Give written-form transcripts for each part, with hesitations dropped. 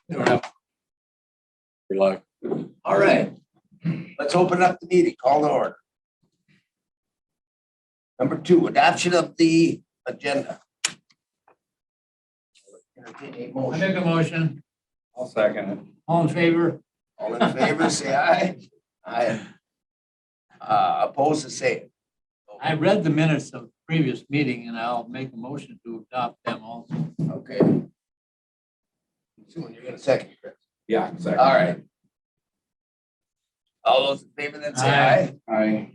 Relax. All right, let's open up the meeting, call to order. Number 2, adoption of the agenda. Entertain a I motion. make a motion. I'll second it. All in favor? All in favor, say aye. Aye. Opposed to say. I read the minutes of the previous meeting and I'll make a motion to adopt them also. Okay. Soon, you're gonna second, Chris. Yeah, second. All right. All those in favor, then say aye. Aye.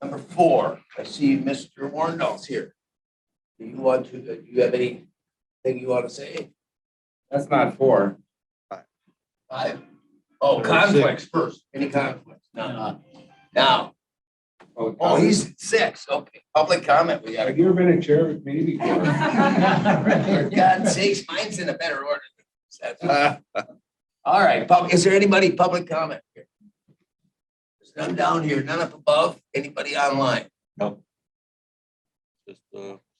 Number 4, I see Mr. Warndall's here. Do you want to, do you have anything you want to say? That's not 4. 5. Oh, conflicts first. Any conflicts? No. Now, oh, he's at 6. Okay, public comment. We got Have you ever been a chair with me before? For God's sakes, mine's in a better order than this. All right, is there anybody public comment here? There's none down here, none up above. Anybody online? No. Just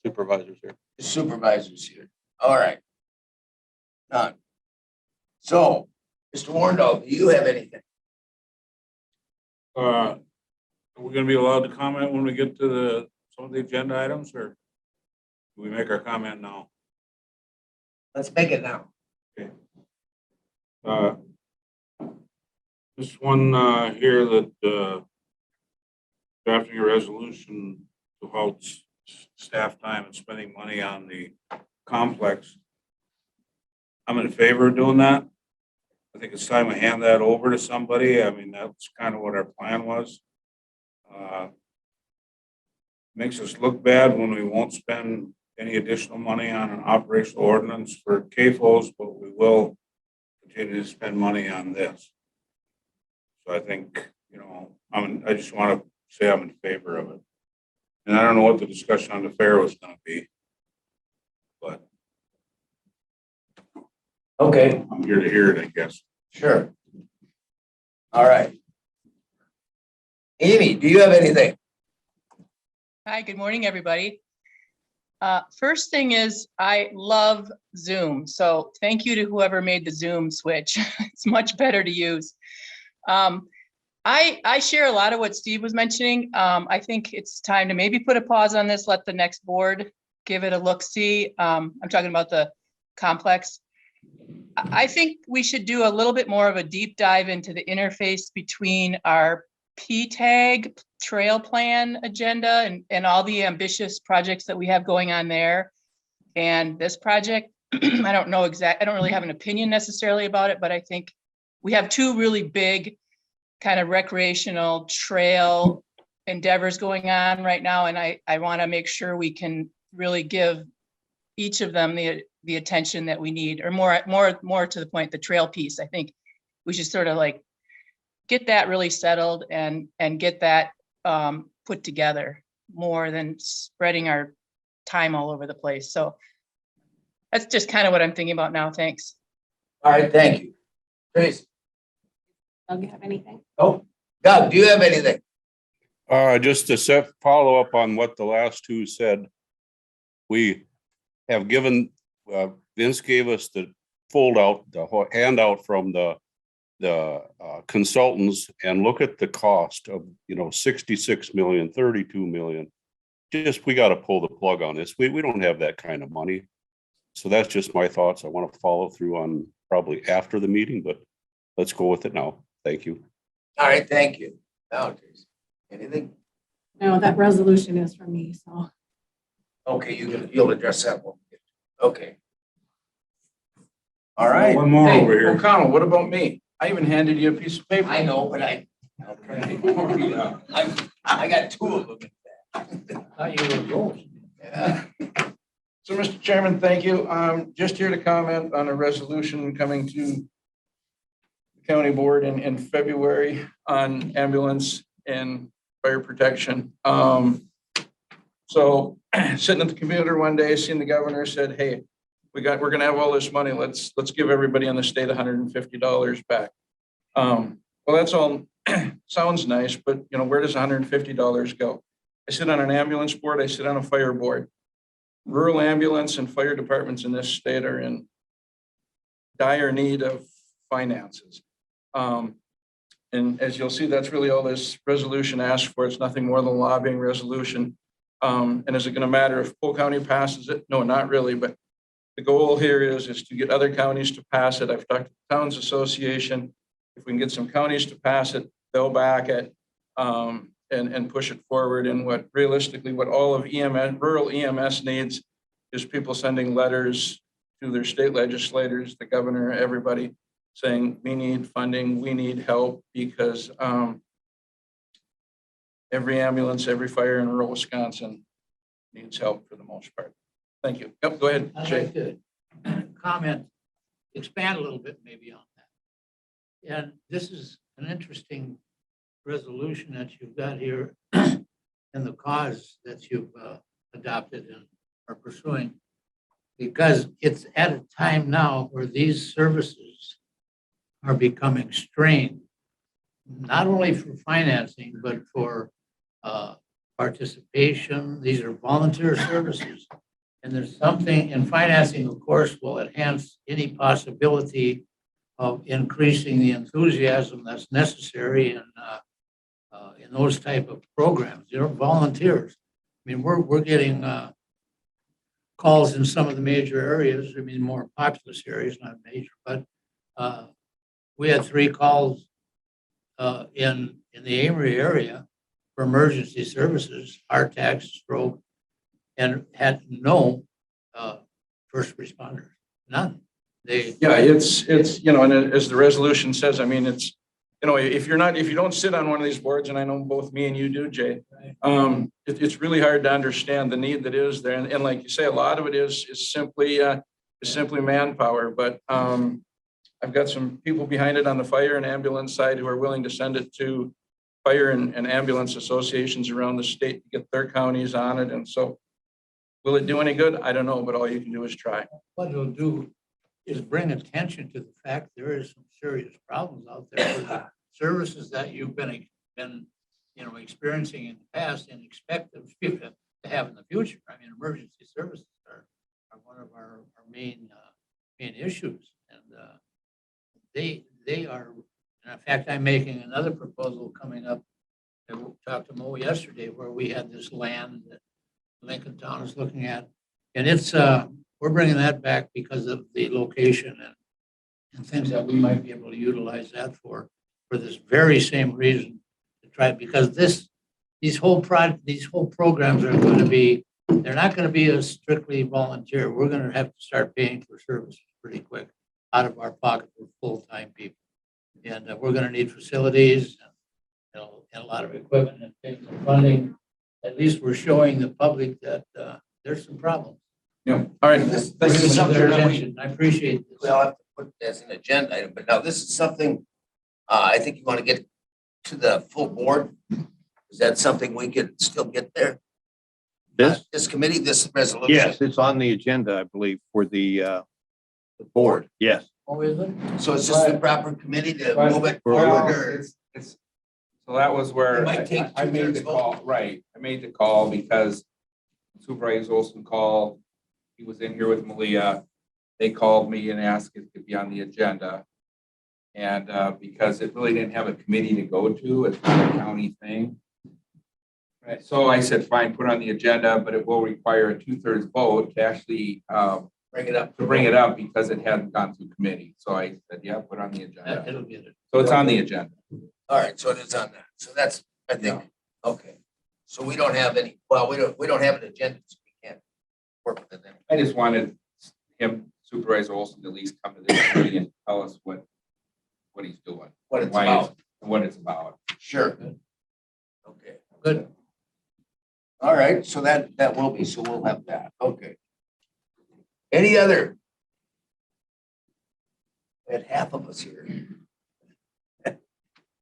supervisors here. The supervisors here. All right. None. So, Mr. Warndall, do you have anything? Are we gonna be allowed to comment when we get to some of the agenda items, or do we make our comment now? Let's make it now. This one here that drafting a resolution to halt staff time and spending money on the complex. I'm in favor of doing that. I think it's time we hand that over to somebody. I mean, that's kind of what our plan was. Makes us look bad when we won't spend any additional money on an operational ordinance for CAFOs, but we will continue to spend money on this. So I think, I just want to say I'm in favor of it. And I don't know what the discussion on the fair was going to be, but Okay, I'm here to hear it, I guess. sure. All right. Amy, do you have anything? Hi, good morning, everybody. First thing is, I love Zoom, so thank you to whoever made the Zoom switch. It's much better to use. I share a lot of what Steve was mentioning. I think it's time to maybe put a pause on this, let the next board give it a look-see. I'm talking about the complex. I think we should do a little bit more of a deep dive into the interface between our P-TAG trail plan agenda and all the ambitious projects that we have going on there. And this project, I don't really have an opinion necessarily about it, but I think we have 2 really big kind of recreational trail endeavors going on right now. And I want to make sure we can really give each of them the attention that we need, or more to the point, the trail piece. I think we should sort of like get that really settled and get that put together more than spreading our time all over the place. So that's just kind of what I'm thinking about now. Thanks. All right, thank you. Tracy? Doug, you have anything? Oh, Doug, do you have anything? Just to follow up on what the last 2 said, we have given, Vince gave us the handout from the consultants, and look at the cost of, 66 million, 32 million. We got to pull the plug on this. We don't have that kind of money. So that's just my thoughts. I want to follow through on probably after the meeting, but let's go with it now. Thank you. All right, thank you. Now, Tracy, anything? No, that resolution is from me, so. Okay, you'll address that one. Okay. All right. One more Hey, over here. O'Connell, what about me? I even handed you a piece of paper. I know, but I got 2 of them. Thought you were yours. Yeah. So, Mr. Chairman, thank you. Just here to comment on a resolution coming to the county board in February on ambulance and fire protection. So sitting at the computer one day, seeing the governor said, hey, we're gonna have all this money. Let's give everybody in the state $150 back. Well, that's all sounds nice, but where does $150 go? I sit on an ambulance board. I sit on a fire board. Rural ambulance and fire departments in this state are in dire need of finances. And as you'll see, that's really all this resolution asks for. It's nothing more than a lobbying resolution. And is it going to matter if Polk County passes it? No, not really, but the goal here is to get other counties to pass it. I've talked to the Towns Association. If we can get some counties to pass it, they'll back it and push it forward. And what realistically, what all of EMS, rural EMS needs is people sending letters to their state legislators, the governor, everybody saying, we need funding, we need help, because every ambulance, every fire in rural Wisconsin needs help for the most part. Thank you. Yep, go ahead, I'd Jay. like to comment, expand a little bit maybe on that. And this is an interesting resolution that you've got here and the cause that you've adopted and are pursuing, because it's at a time now where these services are becoming strained, not only for financing, but for participation. These are volunteer services. And there's something, and financing, of course, will enhance any possibility of increasing the enthusiasm that's necessary in those type of programs. They're volunteers. I mean, we're getting calls in some of the major areas, I mean, more populous areas, not major, but we had 3 calls in the Amory area for emergency services, heart attacks, stroke, and had no first responders, none. Yeah, it's, and as the resolution says, I mean, it's, if you don't sit on one of these boards, and I know both me and you do, Jay, it's really hard to understand the need that is there. And like you say, a lot of it is simply manpower, but I've got some people behind it on the fire and ambulance side who are willing to send it to fire and ambulance associations around the state to get their counties on it. And so will it do any good? I don't know, but all you can do is try. What it'll do is bring attention to the fact there is some serious problems out there with the services that you've been experiencing in the past and expect them to have in the future. I mean, emergency services are one of our main issues, and they are. And in fact, I'm making another proposal coming up. I talked to Mo yesterday, where we had this land that Lincoln Town is looking at, and it's we're bringing that back because of the location and things that we might be able to utilize that for this very same reason, to try, because these whole programs are going to be, they're not going to be a strictly volunteer. We're going to have to start paying for services pretty quick out of our pocket for full-time people, and we're going to need facilities and a lot of equipment and things and funding. At least we're showing the public that there's some problems. Yeah. All right. This Bringing is it to something their that attention. I appreciate this. we'll have to put as an agenda item, but now this is something I think you want to get to the full board. Is that something we could still get there? This committee, this resolution? Yes, it's on the agenda, I believe, for the board. Yes. Oh, is it? So it's just the proper committee to move it Well, forward, or? so that was where It might take I made the 2/3 call, right, I made the call because Supervisor Olson called, he was in here with Malia. They called me and asked if it could be on the agenda. And because it really didn't have a committee to go to, it's not a county thing. Right. So I said, fine, put it on the agenda, but it will require a 2/3 vote to actually Bring it up. bring it up because it hadn't gone through committee. So I said, yeah, put it on the agenda. It'll get it. So it's on the agenda. All right, so it is on that. So that's, I think, okay. So we don't have any, well, we don't have an agenda, so we can't work with it then. I just wanted him, Supervisor Olson, to at least come to this meeting and tell us what he's doing. What it's why about. and what it's about. Sure. Okay, Good. all right, so that will be, so we'll have that, okay. Any other? We had half of us here.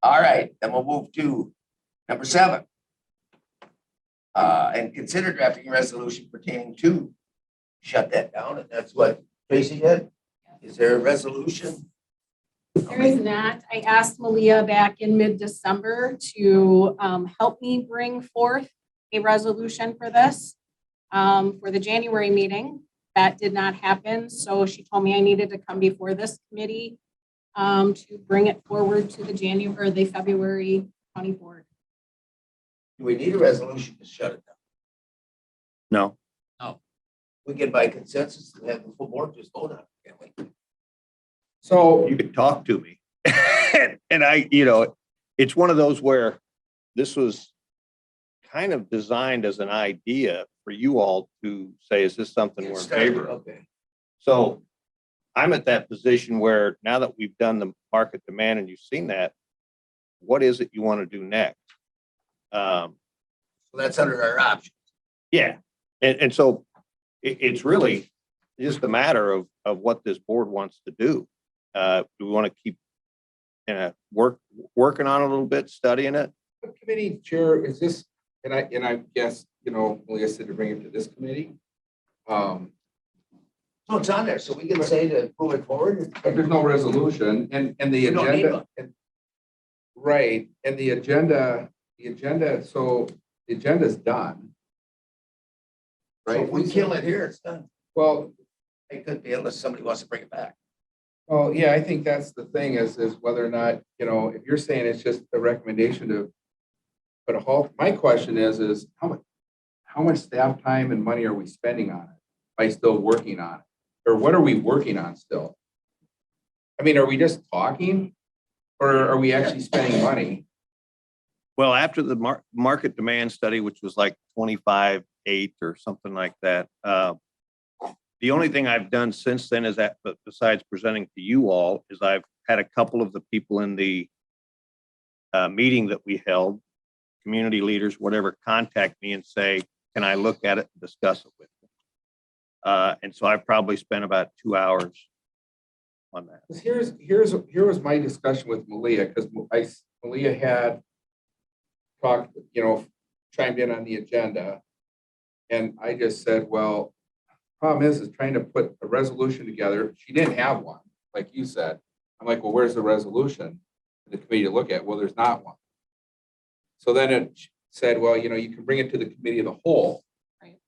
All right, then we'll move to number 7. And consider drafting a resolution pertaining to shut that down, and that's what Tracy did. Is there a resolution? There is not. I asked Malia back in mid-December to help me bring forth a resolution for this for the January meeting. that did not happen. So she told me I needed to come before this committee to bring it forward to the the February county board. Do we need a resolution to shut it down? No, We can by consensus and have the full board just vote on it, can't we? So, you could talk to me. And I, it's one of those where this was kind of designed as an idea for you all to say, is this something we're in favor of? Okay. So I'm at that position where now that we've done the market demand and you've seen that, what is it you want to do next? So that's under our option. Yeah, and so it's really just a matter of what this board wants to do. Do we want to keep working on it a little bit, studying it? what committee chair is this? And I guess, Malia said to bring it to this committee. So it's on there, so we can say to move it forward. But there's no resolution and the We don't need agenda. Right, and the agenda, so the agenda's done. So Right? if we kill it here, it's done. Well, It could be unless somebody wants to bring it back. well, yeah, I think that's the thing is whether or not, if you're saying it's just a recommendation to put a halt, my question is how much staff time and money are we spending on it by still working on it? Or what are we working on still? I mean, are we just talking or are we actually spending money? Well, after the market demand study, which was like 25.8 or something like that, the only thing I've done since then is that, but besides presenting to you all, is I've had a couple of the people in the meeting that we held, community leaders, whatever, contact me and say, can I look at it and discuss it with them? And so I've probably spent about 2 hours on that. 'Cause here was my discussion with Malia, because Malia had talked, chimed in on the agenda. And I just said, well, problem is trying to put a resolution together. She didn't have one, like you said. I'm like, well, where's the resolution for the committee to look at? Well, there's not one. So then it said, well, you can bring it to the committee of the whole. Right.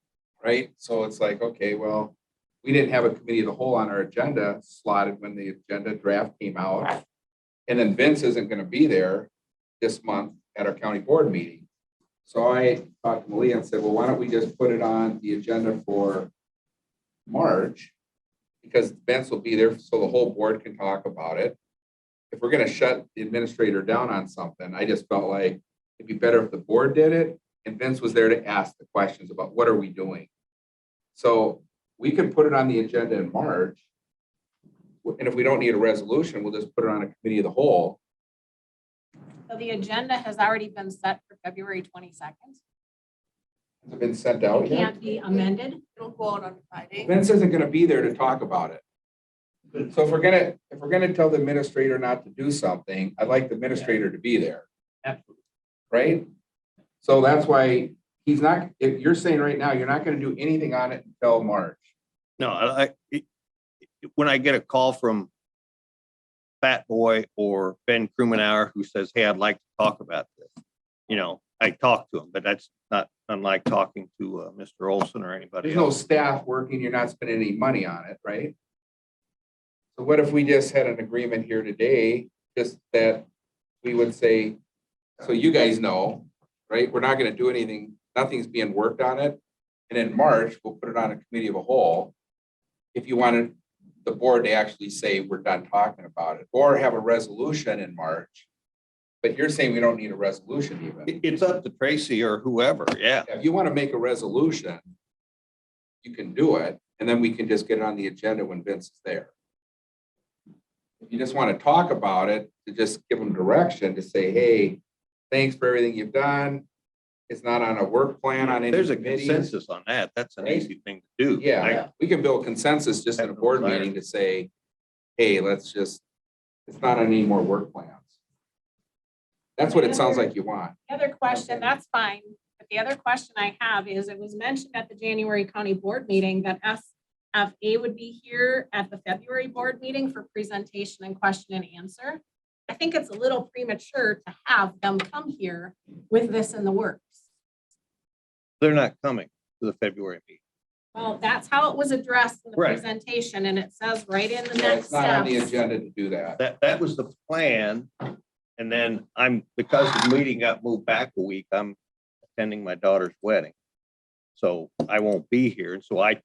Right? So it's like, okay, well, we didn't have a committee of the whole on our agenda slotted when the agenda draft came out. And then Vince isn't going to be there this month at our county board meeting. So I talked to Malia and said, well, why don't we just put it on the agenda for March? Because Vince will be there so the whole board can talk about it. If we're going to shut the administrator down on something, I just felt like it'd be better if the board did it and Vince was there to ask the questions about what are we doing. So we could put it on the agenda in March. And if we don't need a resolution, we'll just put it on a committee of the whole. So the agenda has already been set for February 22nd. Has it been sent out It yet? can't be amended. It'll go out on Friday. Vince isn't gonna be there to talk about it. So if we're gonna tell the administrator not to do something, I'd like the administrator to be there, Absolutely. right? So that's why he's not, if you're saying right now, you're not gonna do anything on it until March. No, when I get a call from Fat Boy or Ben Krumenauer who says, hey, I'd like to talk about this, I talk to him, but that's not unlike talking to Mr. Olson or anybody There's no else. staff working, you're not spending any money on it, right? So what if we just had an agreement here today, just that we would say, so you guys know, right? We're not gonna do anything, nothing's being worked on it. And in March, we'll put it on a committee of a whole. If you wanted the board to actually say, we're done talking about it, or have a resolution in March. But you're saying we don't need a resolution even. It's up to Tracy or whoever, yeah. If you want to make a resolution, you can do it, and then we can just get it on the agenda when Vince is there. If you just want to talk about it, to just give them direction to say, hey, thanks for everything you've done. It's not on a work plan on any There's a committees. consensus on that. That's an Right? easy thing to do. Yeah, we can build consensus just in a board meeting to say, hey, it's not on any more work plans. That's what it sounds like you want. The other question, that's fine, but the other question I have is, it was mentioned at the January county board meeting that SFA would be here at the February board meeting for presentation and question and answer. I think it's a little premature to have them come here with this in the works. They're not coming to the February meeting. Well, that's how it was addressed in the Right. presentation, and it says right in the Yeah, next It's not on the steps. agenda to do that. That was the plan. And then because the meeting got moved back a week, I'm attending my daughter's wedding. So I won't be here. And so I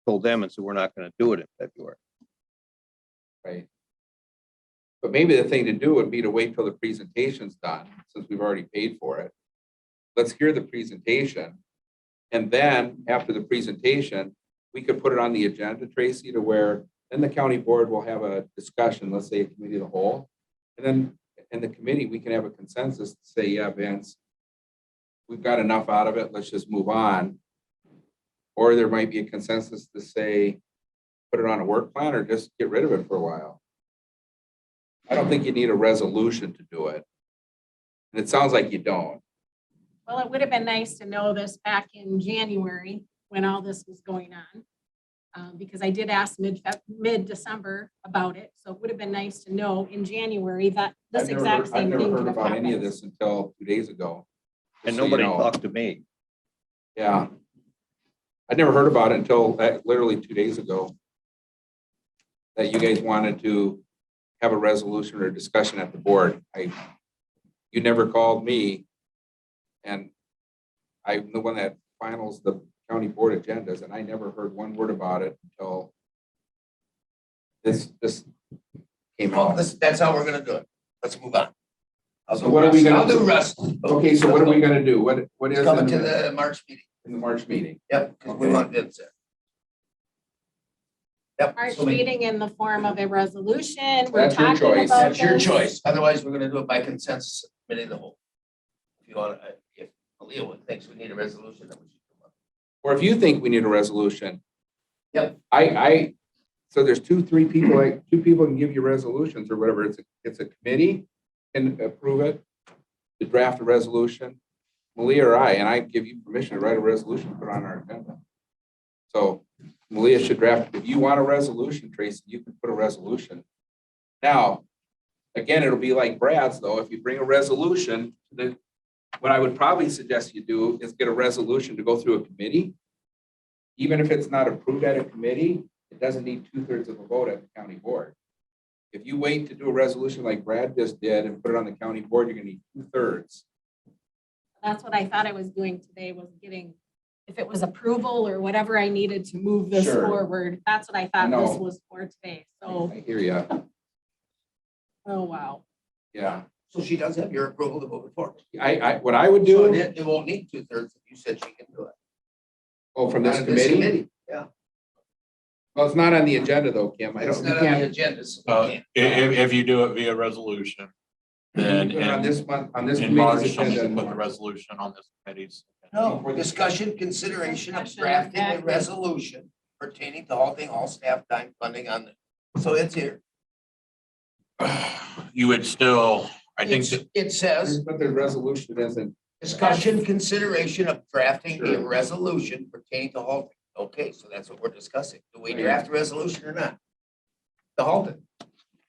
told them and said, we're not going to do it in February. Right. But maybe the thing to do would be to wait till the presentation's done, since we've already paid for it. Let's hear the presentation. And then after the presentation, we could put it on the agenda, Tracy, to where then the county board will have a discussion, let's say a committee of the whole. And then in the committee, we can have a consensus to say, yeah, Vince, we've got enough out of it. Let's just move on. Or there might be a consensus to say, put it on a work plan or just get rid of it for a while. I don't think you need a resolution to do it. And it sounds like you don't. Well, it would have been nice to know this back in January when all this was going on. Because I did ask mid-December about it. So it would have been nice to know in January that this I've never exact heard- I've same never thing heard could have about any of happened. this until 2 days ago. And Just so you nobody know. talked to me. Yeah. I'd never heard about it until literally 2 days ago. That you guys wanted to have a resolution or discussion at the board. You never called me. And I'm the one that finals the county board agendas, and I never heard one word about it until this came Well, out. that's how we're gonna do it. Let's move on. So what are we gonna I'll do do? rest. Okay, so what are we gonna do? What is Coming in to the March meeting. in the March meeting? Yep, because we want Vince there. Yep. March so we- meeting in the form of a resolution. We're That's your talking choice. about That's your this. choice. Otherwise, we're gonna do it by consensus, committee of the whole. If you want, if Aaliyah thinks we need a resolution, then we should come up. Or if you think we need a resolution. Yep. So there's two people can give you resolutions or whatever. It's a committee can approve it, to draft a resolution. Malia or I give you permission to write a resolution, put it on our agenda. So Malia should draft, if you want a resolution, Tracy, you can put a resolution. Now, again, it'll be like Brad's though, if you bring a resolution, what I would probably suggest you do is get a resolution to go through a committee. Even if it's not approved at a committee, it doesn't need 2/3 of a vote at the county board. If you wait to do a resolution like Brad just did and put it on the county board, you're gonna need 2/3. That's what I thought I was doing today, was getting, if it was approval or whatever I needed to move this Sure. forward. That's what I thought I this know. was for today. So, I hear ya. oh, wow. Yeah. So she does have your approval to move it forward. What I would So do, it won't need 2/3 if you said she can do it. from this Not committee, Yeah. well, it's not on the agenda though, Kim. I It's don't, not you on the can't. agenda. So we If, can't. if you do it via resolution, then Put it on this month, on this in March, committee's you agenda. put the resolution on this committee's. No, discussion, consideration of Discussion, drafting a exactly. resolution pertaining to halting all staff time funding on the, so it's here. You would still, I think that It says, But the resolution isn't, discussion, consideration of drafting a Sure. resolution pertaining to halting. Okay, so that's what we're discussing. Do we Right. draft a resolution or not? The halting.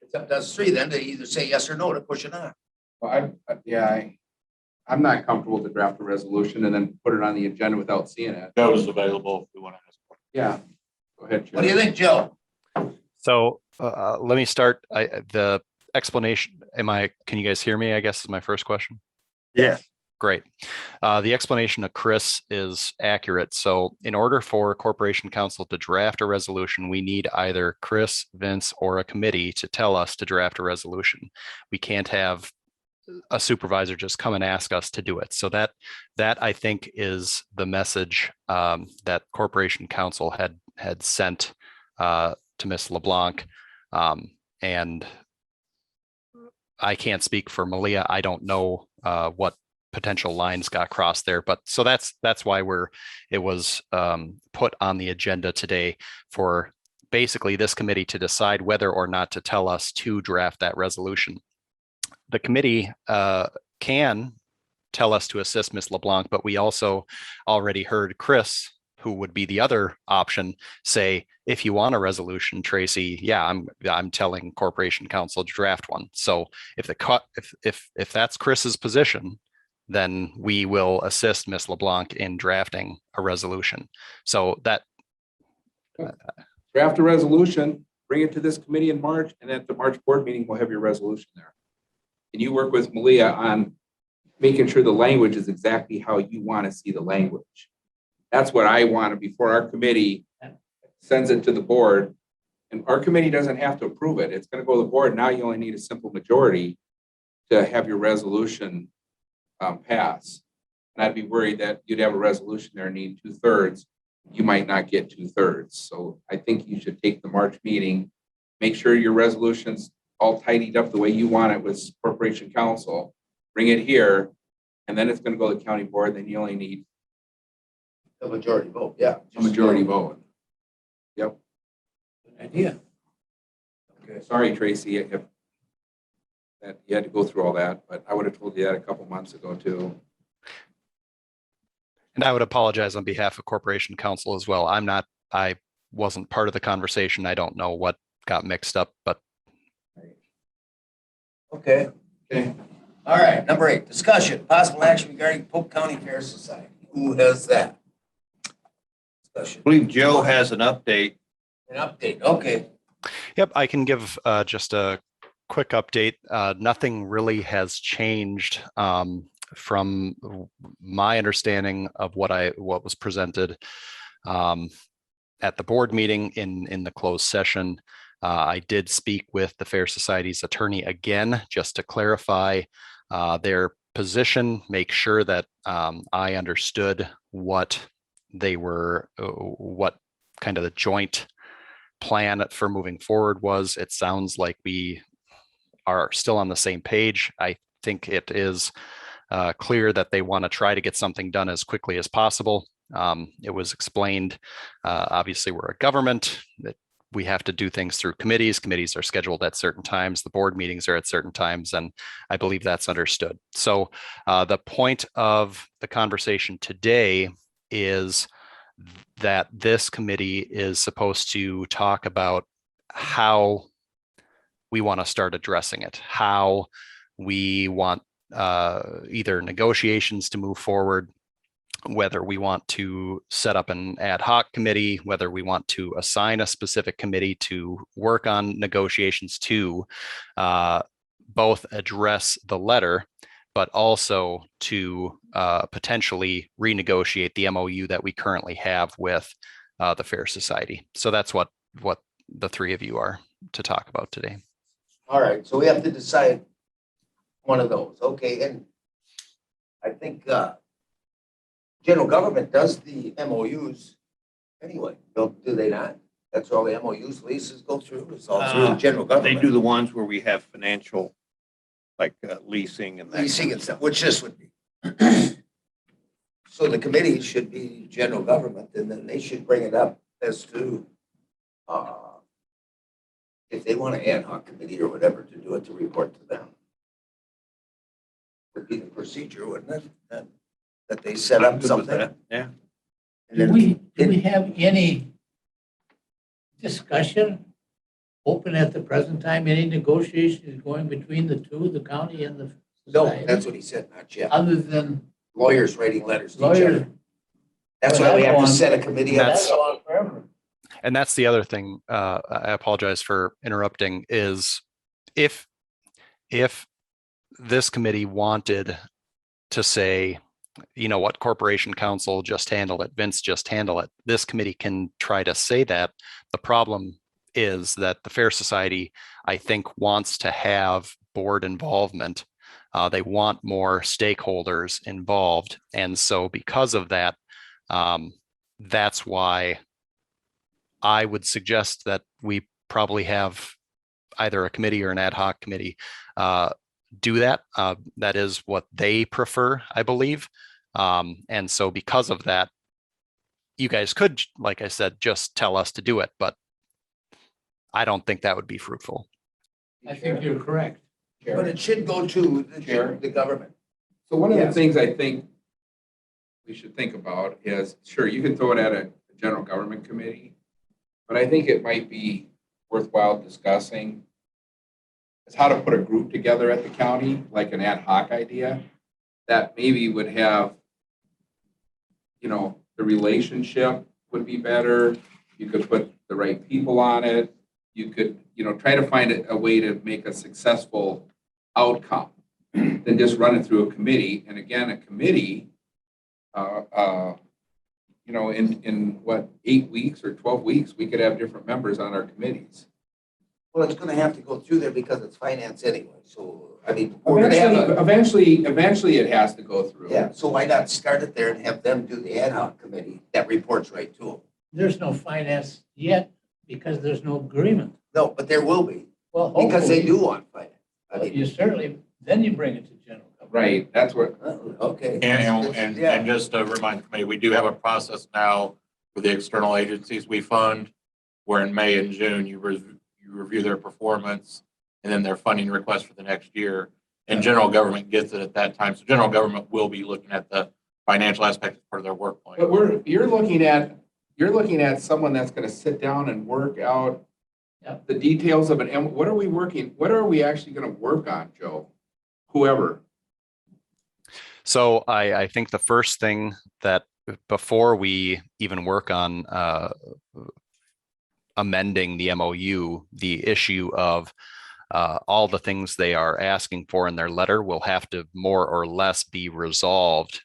It's up to us three then to either say yes or no to push it on. well, I'm not comfortable to draft a resolution and then put it on the agenda without seeing it. that was available if we want to ask. Yeah. Go ahead. What do you Chair. think, Joe? So let me start. The explanation, can you guys hear me? I guess is my first question. Yes. Great. The explanation of Chris is accurate. So in order for Corporation Council to draft a resolution, we need either Chris, Vince, or a committee to tell us to draft a resolution. We can't have a supervisor just come and ask us to do it. So that I think is the message that Corporation Council had sent to Ms. LeBlanc. And I can't speak for Malia. I don't know what potential lines got crossed there, but so that's why it was put on the agenda today for basically this committee to decide whether or not to tell us to draft that resolution. The committee can tell us to assist Ms. LeBlanc, but we also already heard Chris, who would be the other option, say, if you want a resolution, Tracy, yeah, I'm telling Corporation Council to draft one. So if that's Chris's position, then we will assist Ms. LeBlanc in drafting a resolution. So Draft a resolution, bring it to this committee in March, and at the March board meeting, we'll have your resolution there. And you work with Malia on making sure the language is exactly how you want to see the language. That's what I want before our committee sends it to the board. And our committee doesn't have to approve it. It's going to go to the board. Now you only need a simple majority to have your resolution pass. And I'd be worried that you'd have a resolution there and need 2/3. You might not get 2/3. So I think you should take the March meeting, make sure your resolution's all tidied up the way you want it with Corporation Council, bring it here, and then it's going to go to the county board. Then you only need A majority vote, yeah. a majority vote. Yep. Good idea. Okay. Sorry, Tracy, if that you had to go through all that, but I would have told you that a couple months ago too. And I would apologize on behalf of Corporation Council as well. I wasn't part of the conversation. I don't know what got mixed up, but Okay, Okay. all right, number 8, discussion, possible action regarding Polk County Fair Society. Who has that? I Discussion, believe Joe has an update. an update, okay. yep, I can give just a quick update. Nothing really has changed from my understanding of what was presented at the board meeting in the closed session. I did speak with the Fair Society's attorney again, just to clarify their position, make sure that I understood what they were, what kind of the joint plan for moving forward was. It sounds like we are still on the same page. I think it is clear that they want to try to get something done as quickly as possible. It was explained, obviously we're a government, that we have to do things through committees. Committees are scheduled at certain times. The board meetings are at certain times, and I believe that's understood. So the point of the conversation today is that this committee is supposed to talk about how we want to start addressing it, how we want either negotiations to move forward, whether we want to set up an ad hoc committee, whether we want to assign a specific committee to work on negotiations to both address the letter, but also to potentially renegotiate the MOU that we currently have with the Fair Society. So that's what the three of you are to talk about today. All right, so we have to decide one of those, okay, and I think general government does the MOUs anyway, do they not? That's all the MOUs, leases go through, it's all through general They government. do the ones where we have financial, like leasing and that. Leasing and stuff, which this would be. So the committee should be general government, and then they should bring it up as to if they want an ad hoc committee or whatever to do it, to report to them. Would be the procedure, wouldn't it? That they set I'm up good with something. that, yeah. And Do then we have any discussion open at the present time, any negotiations going between the two, the county and the No, society? that's what he said, not yet. Other than Lawyers writing letters to each lawyers. other. That's why we have to set a committee up. That's- That's on forever. And that's the other thing, I apologize for interrupting, is if this committee wanted to say, you know what, Corporation Council, just handle it, Vince, just handle it, this committee can try to say that. The problem is that the Fair Society, I think, wants to have board involvement. They want more stakeholders involved. And so because of that, that's why I would suggest that we probably have either a committee or an ad hoc committee do that. That is what they prefer, I believe. And so because of that, you guys could, like I said, just tell us to do it, but I don't think that would be fruitful. I think you're correct. But it should go to the government. So one of the Yes. things I think we should think about is, sure, you can throw it at a general government committee, but I think it might be worthwhile discussing is how to put a group together at the county, like an ad hoc idea, that maybe would have, you know, the relationship would be better. You could put the right people on it. You could, try to find a way to make a successful outcome than just run it through a committee. And again, a committee, in what, 8 weeks or 12 weeks, we could have different members on our committees. Well, it's gonna have to go through there because it's finance anyway, so, I mean, we're gonna have a, Eventually it has to go through. yeah, so why not start it there and have them do the ad hoc committee that reports right to them? There's no finance yet because there's no agreement. No, but there will be, Well, because they hopefully, do want finance. I but mean, you certainly, then you bring it to general government. Right, that's what, okay. And and just to remind the committee, we do have a process now for the external agencies we fund, where in May and June, you review their performance and then their funding request for the next year. And general government gets it at that time. So general government will be looking at the financial aspect as part of their work plan. but you're looking at someone that's gonna sit down and work out Yep. the details of it. And what are we actually gonna work on, Joe? Whoever. So I think the first thing that before we even work on amending the MOU, the issue of all the things they are asking for in their letter will have to more or less be resolved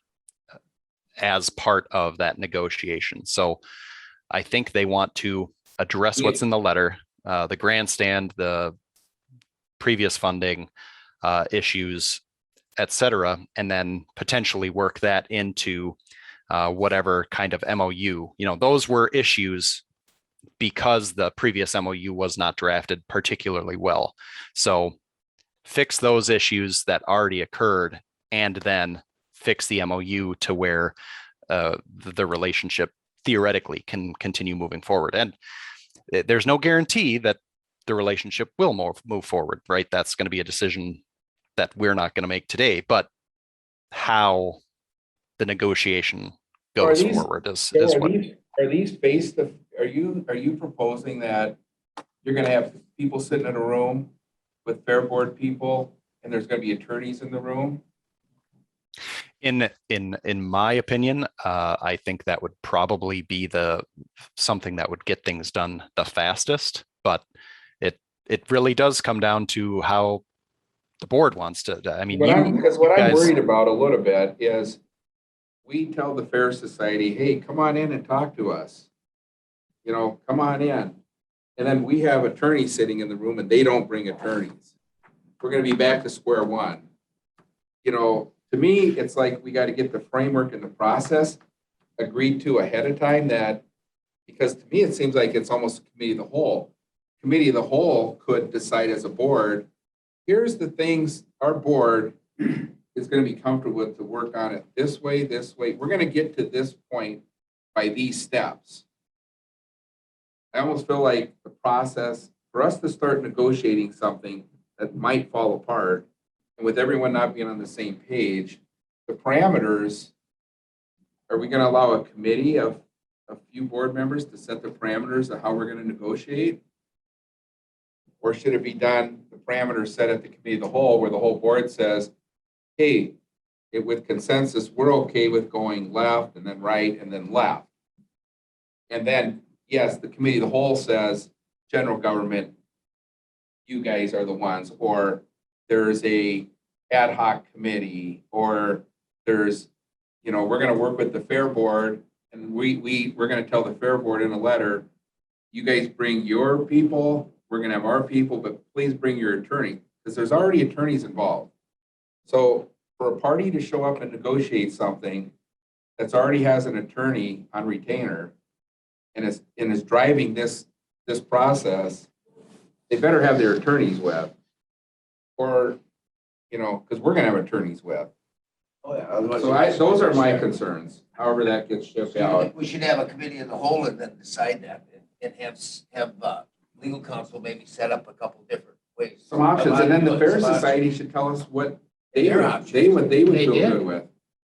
as part of that negotiation. So I think they want to address what's in the letter, the grandstand, the previous funding issues, et cetera, and then potentially work that into whatever kind of MOU. Those were issues because the previous MOU was not drafted particularly well. So fix those issues that already occurred and then fix the MOU to where the relationship theoretically can continue moving forward. And there's no guarantee that the relationship will move forward, right? That's going to be a decision that we're not going to make today, but how the negotiation goes forward is what. Are these are you proposing that you're gonna have people sitting in a room with Fair Board people and there's gonna be attorneys in the room? In my opinion, I think that would probably be something that would get things done the fastest, but it really does come down to how the board wants to. I mean, Because what I'm guys- worried about a little bit is we tell the Fair Society, hey, come on in and talk to us. Come on in. And then we have attorneys sitting in the room and they don't bring attorneys. We're gonna be back to square one. To me, it's like we got to get the framework and the process agreed to ahead of time because to me, it seems like it's almost a committee of the whole. Committee of the whole could decide as a board, here's the things our board is going to be comfortable with to work on it this way. We're going to get to this point by these steps. I almost feel like the process for us to start negotiating something that might fall apart, and with everyone not being on the same page, the parameters, are we going to allow a committee of a few board members to set the parameters of how we're going to negotiate? Or should it be done, the parameters set at the committee of the whole, where the whole board says, hey, with consensus, we're okay with going left and then right and then left. And then, yes, the committee of the whole says, general government, you guys are the ones, or there's a ad hoc committee, or there's, we're going to work with the Fair Board, and we're going to tell the Fair Board in a letter, you guys bring your people, we're going to have our people, but please bring your attorney, because there's already attorneys involved. So for a party to show up and negotiate something that's already has an attorney on retainer and is driving this process, they better have their attorneys with, or, because we're going to have attorneys with. Oh, yeah. So those are my concerns, however that gets shipped out. We should have a committee of the whole and then decide that and have legal counsel maybe set up a couple different ways. Some options, and then the Fair Some options. Society should tell us what they Their would options. feel They good did. with.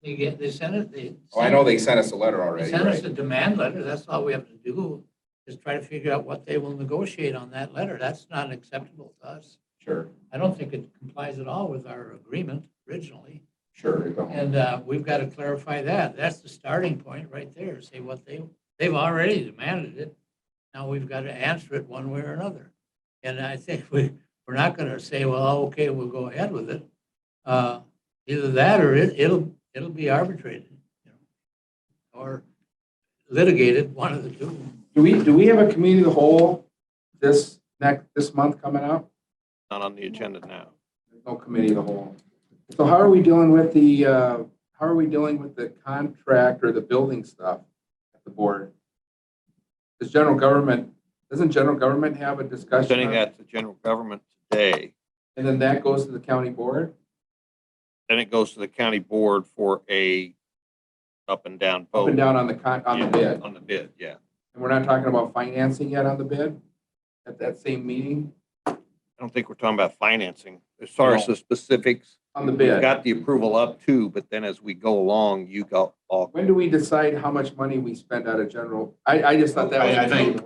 They sent it. Oh, I know they sent us a letter They already, sent us right? a demand letter. That's all we have to do is try to figure out what they will negotiate on that letter. That's not acceptable to us. Sure, I don't think it complies at all with our agreement originally. sure. And we've got to clarify that. That's the starting point right there. Say what they've already demanded it. Now we've got to answer it one way or another. And I think we're not going to say, well, okay, we'll go ahead with it. Either that or it'll be arbitrated, you know, or litigated, one of the two. Do we have a committee of the whole this month coming up? Not on the agenda now. There's no committee of the whole. So how are we dealing with the contract or the building stuff at the board? Doesn't general government have a discussion? Sending on- that to general government today. And then that goes to the county board? Then it goes to the county board for a up and down vote. Up and down on the Yeah, bid. On the bid, yeah. And we're not talking about financing yet on the bid at that same meeting I don't think we're talking about financing. As far as the specifics, on the we've bid. got the approval up to, but then as we go along, you go all. When do we decide how much money we spend out of general? I just thought that was. I think-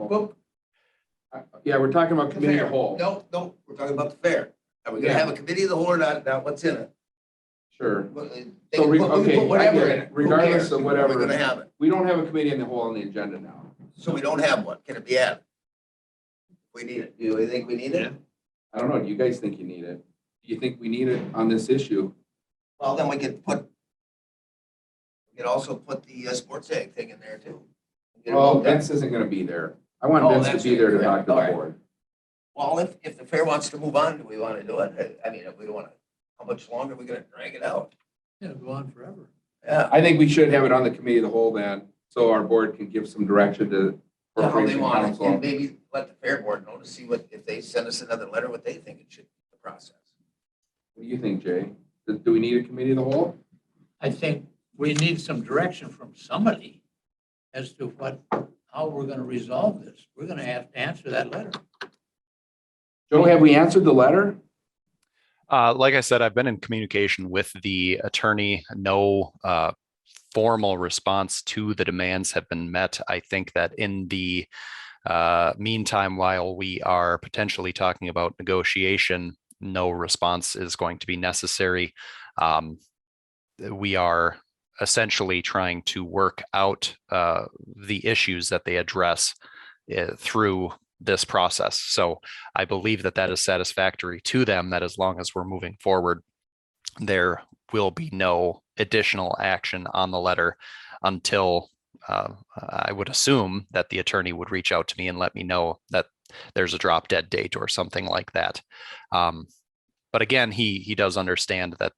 Yeah, we're talking about committee of the whole. No, we're talking about the fair. Are we gonna have a committee of the whole or not what's in it? Sure. They So, can put- we can okay, put whatever I get in it. it. Who Regardless cares? of whatever. We're gonna have it. We don't have a committee in the whole on the agenda now. So we don't have one. Can it be added? We need it. Do you think we need it? I don't know. Do you guys think you need it? Do you think we need it on this issue? Well, then we could also put the sports ag thing in there too. Get it all Well, done. Vince isn't gonna be there. I want Oh, Vince that's to be there to right. talk to All the right. board. Well, if the fair wants to move on, do we want to do it? I mean, if we don't want to, how much longer are we gonna drag it out? It'll go on forever. Yeah. I think we should have it on the committee of the whole then, so our board can give some direction to How they Corporation want it, and Council. maybe let the fair board know to see if they send us another letter, what they think it should be, the process. What do you think, Jay? Do we need a committee of the whole? I think we need some direction from somebody as to how we're going to resolve this. We're going to have to answer that letter. Joe, have we answered the letter? Like I said, I've been in communication with the attorney. No formal response to the demands have been met. I think that in the meantime, while we are potentially talking about negotiation, no response is going to be necessary. We are essentially trying to work out the issues that they address through this process. So I believe that that is satisfactory to them, that as long as we're moving forward, there will be no additional action on the letter until I would assume that the attorney would reach out to me and let me know that there's a drop dead date or something like that. But again, he does understand that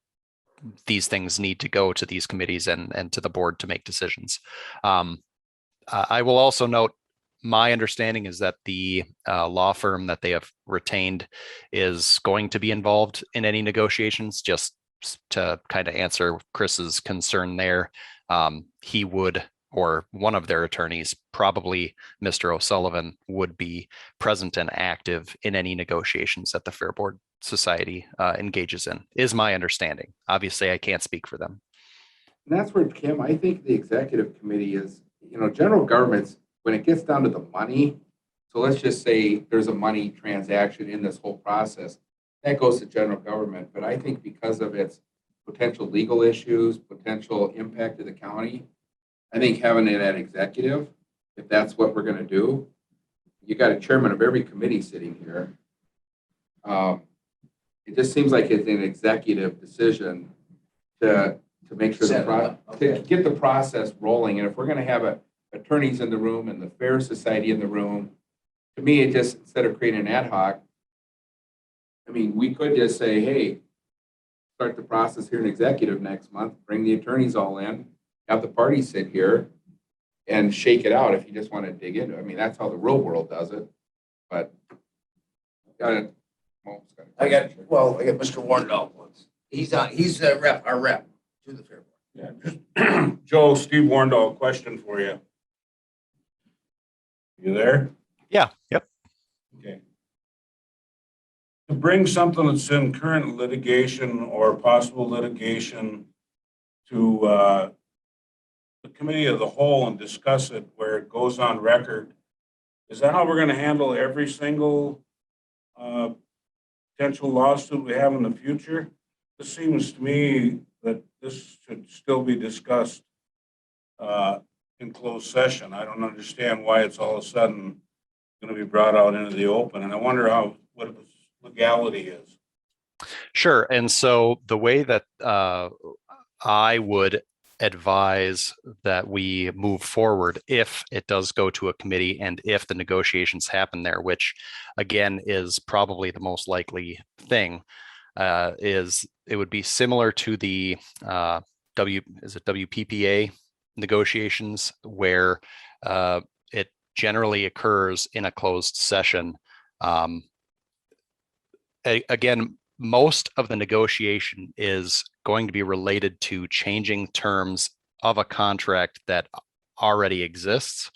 these things need to go to these committees and to the board to make decisions. I will also note, my understanding is that the law firm that they have retained is going to be involved in any negotiations. Just to kind of answer Chris's concern there, he would, or one of their attorneys, probably Mr. O'Sullivan, would be present and active in any negotiations that the Fair Board Society engages in, is my understanding. Obviously, I can't speak for them. And that's where, Kim, I think the executive committee is, general governments, when it gets down to the money, so let's just say there's a money transaction in this whole process, that goes to general government. But I think because of its potential legal issues, potential impact to the county, I think having it at executive, if that's what we're gonna do, you got a chairman of every committee sitting here. It just seems like it's an executive decision to make sure Set it up, to okay. get the process rolling. And if we're gonna have attorneys in the room and the Fair Society in the room, to me, it just, instead of creating an ad hoc, I mean, we could just say, hey, start the process here in executive next month, bring the attorneys all in, have the parties sit here and shake it out if you just want to dig into it. I mean, that's how the real world does it, but. I got Mr. Warndall once. He's our rep to the fair board. Yeah, just, Joe, Steve Warndall, question for you. You there? Yeah. Yep. Okay. To bring something that's in current litigation or possible litigation to the committee of the whole and discuss it where it goes on record, is that how we're going to handle every single potential lawsuit we have in the future? This seems to me that this should still be discussed in closed session. I don't understand why it's all of a sudden gonna be brought out into the open, and I wonder what the legality is. Sure. And so the way that I would advise that we move forward if it does go to a committee and if the negotiations happen there, which again is probably the most likely thing, is it would be similar to the WPPA negotiations where it generally occurs in a closed session. Again, most of the negotiation is going to be related to changing terms of a contract that already exists.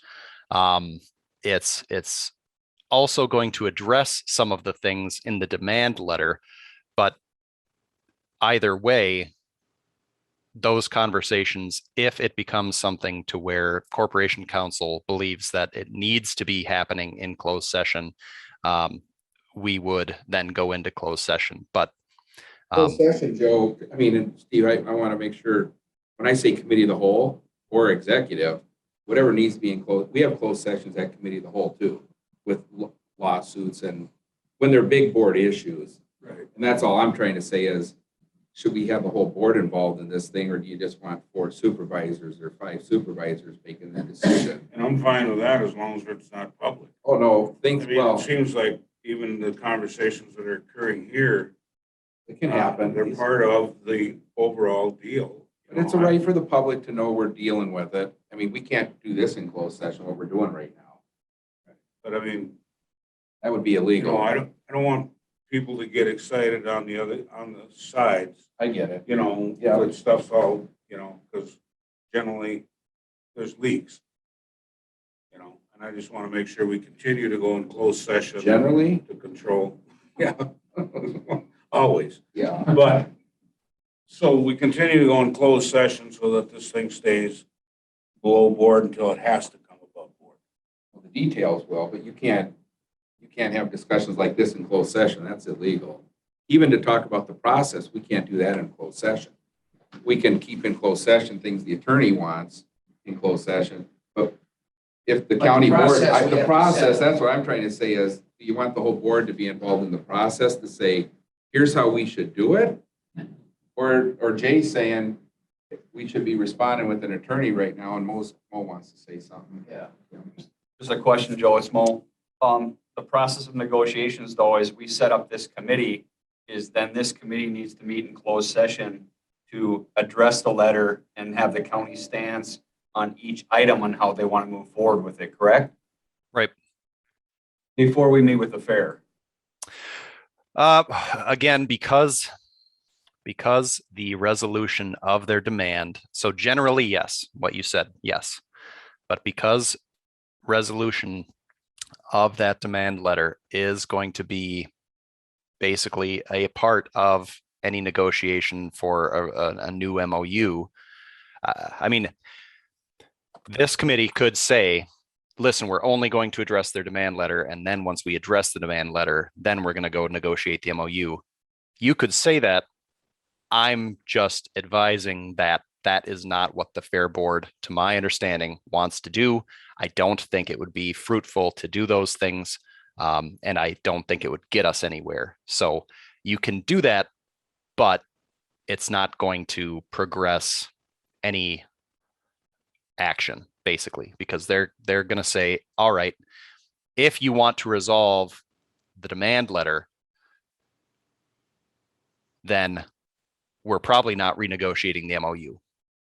It's also going to address some of the things in the demand letter, but either way, those conversations, if it becomes something to where Corporation Counsel believes that it needs to be happening in closed session, we would then go into closed session. But Closed session, Joe, I mean, and Steve, I want to make sure, when I say committee of the whole or executive, whatever needs to be in closed, we have closed sessions at committee of the whole too, with lawsuits and when they're big board issues. Right. And that's all I'm trying to say is, should we have the whole board involved in this thing, or do you just want 4 supervisors or 5 supervisors making that decision? And I'm fine with that as long as it's not public. Oh, no, I things, mean, well, it seems like even the conversations that are occurring here, it can happen. they're part of the overall deal. And it's a right for the public to know we're dealing with it. I mean, we can't do this in closed session, what we're doing right now. But I mean, That would be you know, illegal. I don't want people to get excited on the sides, I get it. you know, Yeah. with stuff's all, you know, because generally there's leaks. You know, and I just want to make sure we continue to go in closed session. Generally, To control, yeah, always. yeah. But, so we continue to go in closed session so that this thing stays below board until it has to come above board. Well, the details will, but you can't have discussions like this in closed session. That's illegal. Even to talk about the process, we can't do that in closed session. We can keep in closed session things the attorney wants in closed session, but if the But the county board, process we have the to process, set. that's what I'm trying to say is, do you want the whole board to be involved in the process to say, here's how we should do it? Or Jay saying, we should be responding with an attorney right now, and Mo wants to say something. Yeah. Just a question, Joe, it's Mo. The process of negotiations though, is we set up this committee, is then this committee needs to meet in closed session to address the letter and have the county stance on each item on how they want to move forward with it, correct? Right. Before we meet with the fair. Again, because the resolution of their demand, so generally, yes, what you said, yes. But because resolution of that demand letter is going to be basically a part of any negotiation for a new MOU, I mean, this committee could say, listen, we're only going to address their demand letter. And then once we address the demand letter, then we're going to go negotiate the MOU. You could say that. I'm just advising that that is not what the Fair Board, to my understanding, wants to do. I don't think it would be fruitful to do those things. And I don't think it would get us anywhere. So you can do that, but it's not going to progress any action, basically, because they're going to say, all right, if you want to resolve the demand letter, then we're probably not renegotiating the MOU,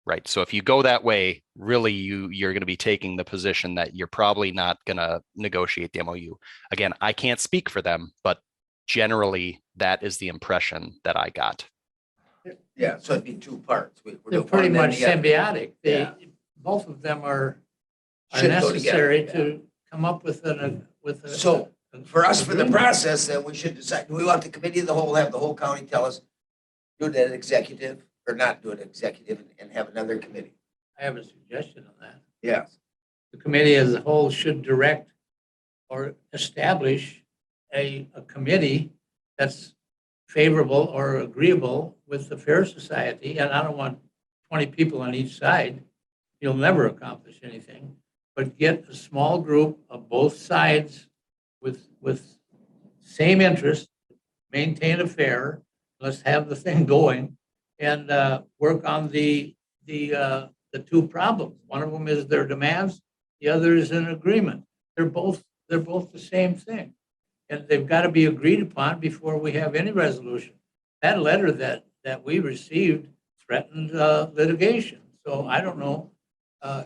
right? So if you go that way, really you're going to be taking the position that you're probably not going to negotiate the MOU. Again, I can't speak for them, but generally that is the impression that I got. Yeah, so it'd be 2 parts. We're They're doing pretty one, then much the other. symbiotic. Yeah. Both of them are Should go necessary together, to come up with a. So, for us, for the process, then we should decide, do we want the committee of the whole, have the whole county tell us, do it at executive or not do it executive and have another committee? I have a suggestion on that. Yes. The committee as a whole should direct or establish a committee that's favorable or agreeable with the Fair Society. And I don't want 20 people on each side. You'll never accomplish anything. But get a small group of both sides with same interest, maintain a fair, let's have the thing going and work on the two problems. One of them is their demands, the other is an agreement. They're both the same thing. And they've got to be agreed upon before we have any resolution. That letter that we received threatened litigation. So I don't know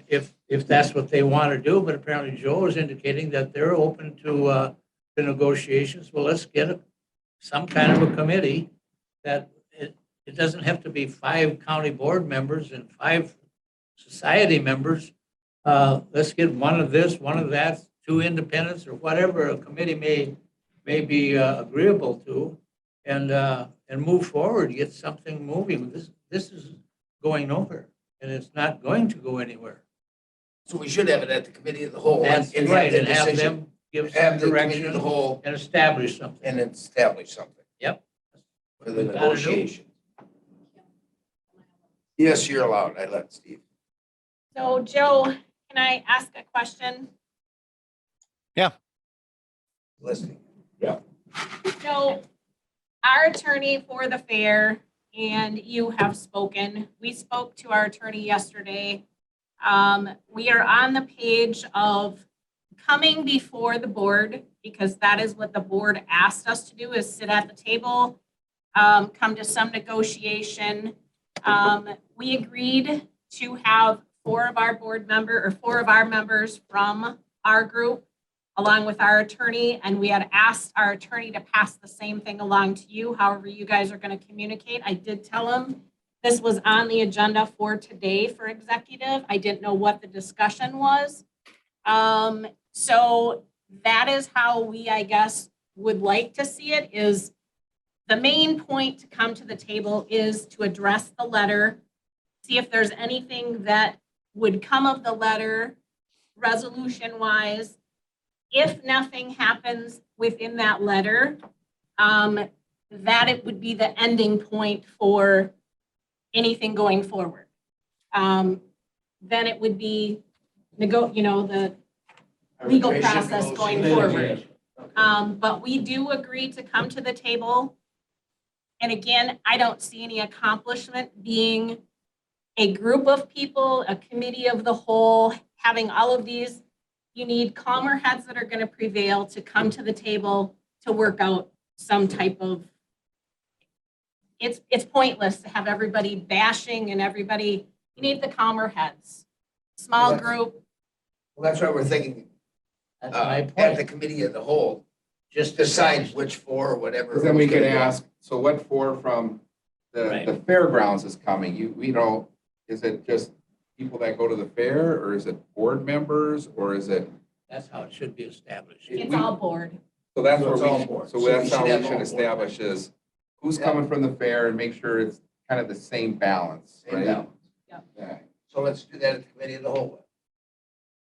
if that's what they want to do, but apparently Joe is indicating that they're open to negotiations. Well, let's get some kind of a committee that it doesn't have to be 5 county board members and 5 society members. Let's get one of this, one of that, 2 independents or whatever a committee may be agreeable to, and move forward, get something moving. This is going nowhere, and it's not going to go anywhere. So we should have it at the committee of the whole. That's and right, the and have decision. them give Have some the committee of the direction whole and establish something. and establish something. Yep. For the We've gotta do. negotiation. Yes, you're allowed. I let Steve. So Joe, can I ask a question? Listening. So our attorney for the fair and you have spoken. We spoke to our attorney yesterday. We are on the page of coming before the board because that is what the board asked us to do, is sit at the table, come to some negotiation. We agreed to have 4 of our members from our group along with our attorney, and we had asked our attorney to pass the same thing along to you, however you guys are going to communicate. I did tell him this was on the agenda for today for executive. I didn't know what the discussion was. So that is how we, I guess, would like to see it, is the main point to come to the table is to address the letter, see if there's anything that would come of the letter resolution-wise. If nothing happens within that letter, that it would be the ending point for anything going forward. Then it would be the legal process going forward. But we do agree to come to the table. And again, I don't see any accomplishment being a group of people, a committee of the whole, having all of these. You need calmer heads that are going to prevail to come to the table to work out some type of, it's pointless to have everybody bashing and everybody, you need the calmer heads. Small group. Well, that's why we're thinking, That's my at the point. committee of the whole, Just decide which 4 or whatever. Because then we who's can gonna go. ask, so what for from Right. the fairgrounds is coming? Is it just people that go to the fair, or is it board members, or is it? That's how it should be established. It's all board. So that's So where it's all board. so So we that's how should we have all should board establish is who's Yeah. coming from the fair and make sure it's kind of the same balance, Same right? balance. Yeah. So let's do that at the committee of the whole.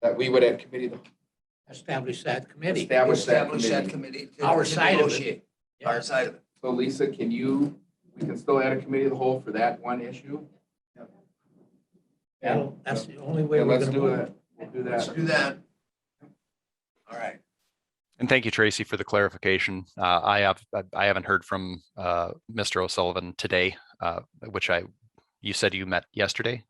That we would at committee, Establish that committee. establish that Establish that committee. committee. Our side of it. negotiate. Yeah. Our side of it. So Lisa, we can still add a committee of the whole for that one issue? That's the only way Yeah, we're let's gonna do move. it. We'll do Let's that. do that. All right. And thank you, Tracy, for the clarification. I haven't heard from Mr. O'Sullivan today, which you said you met yesterday.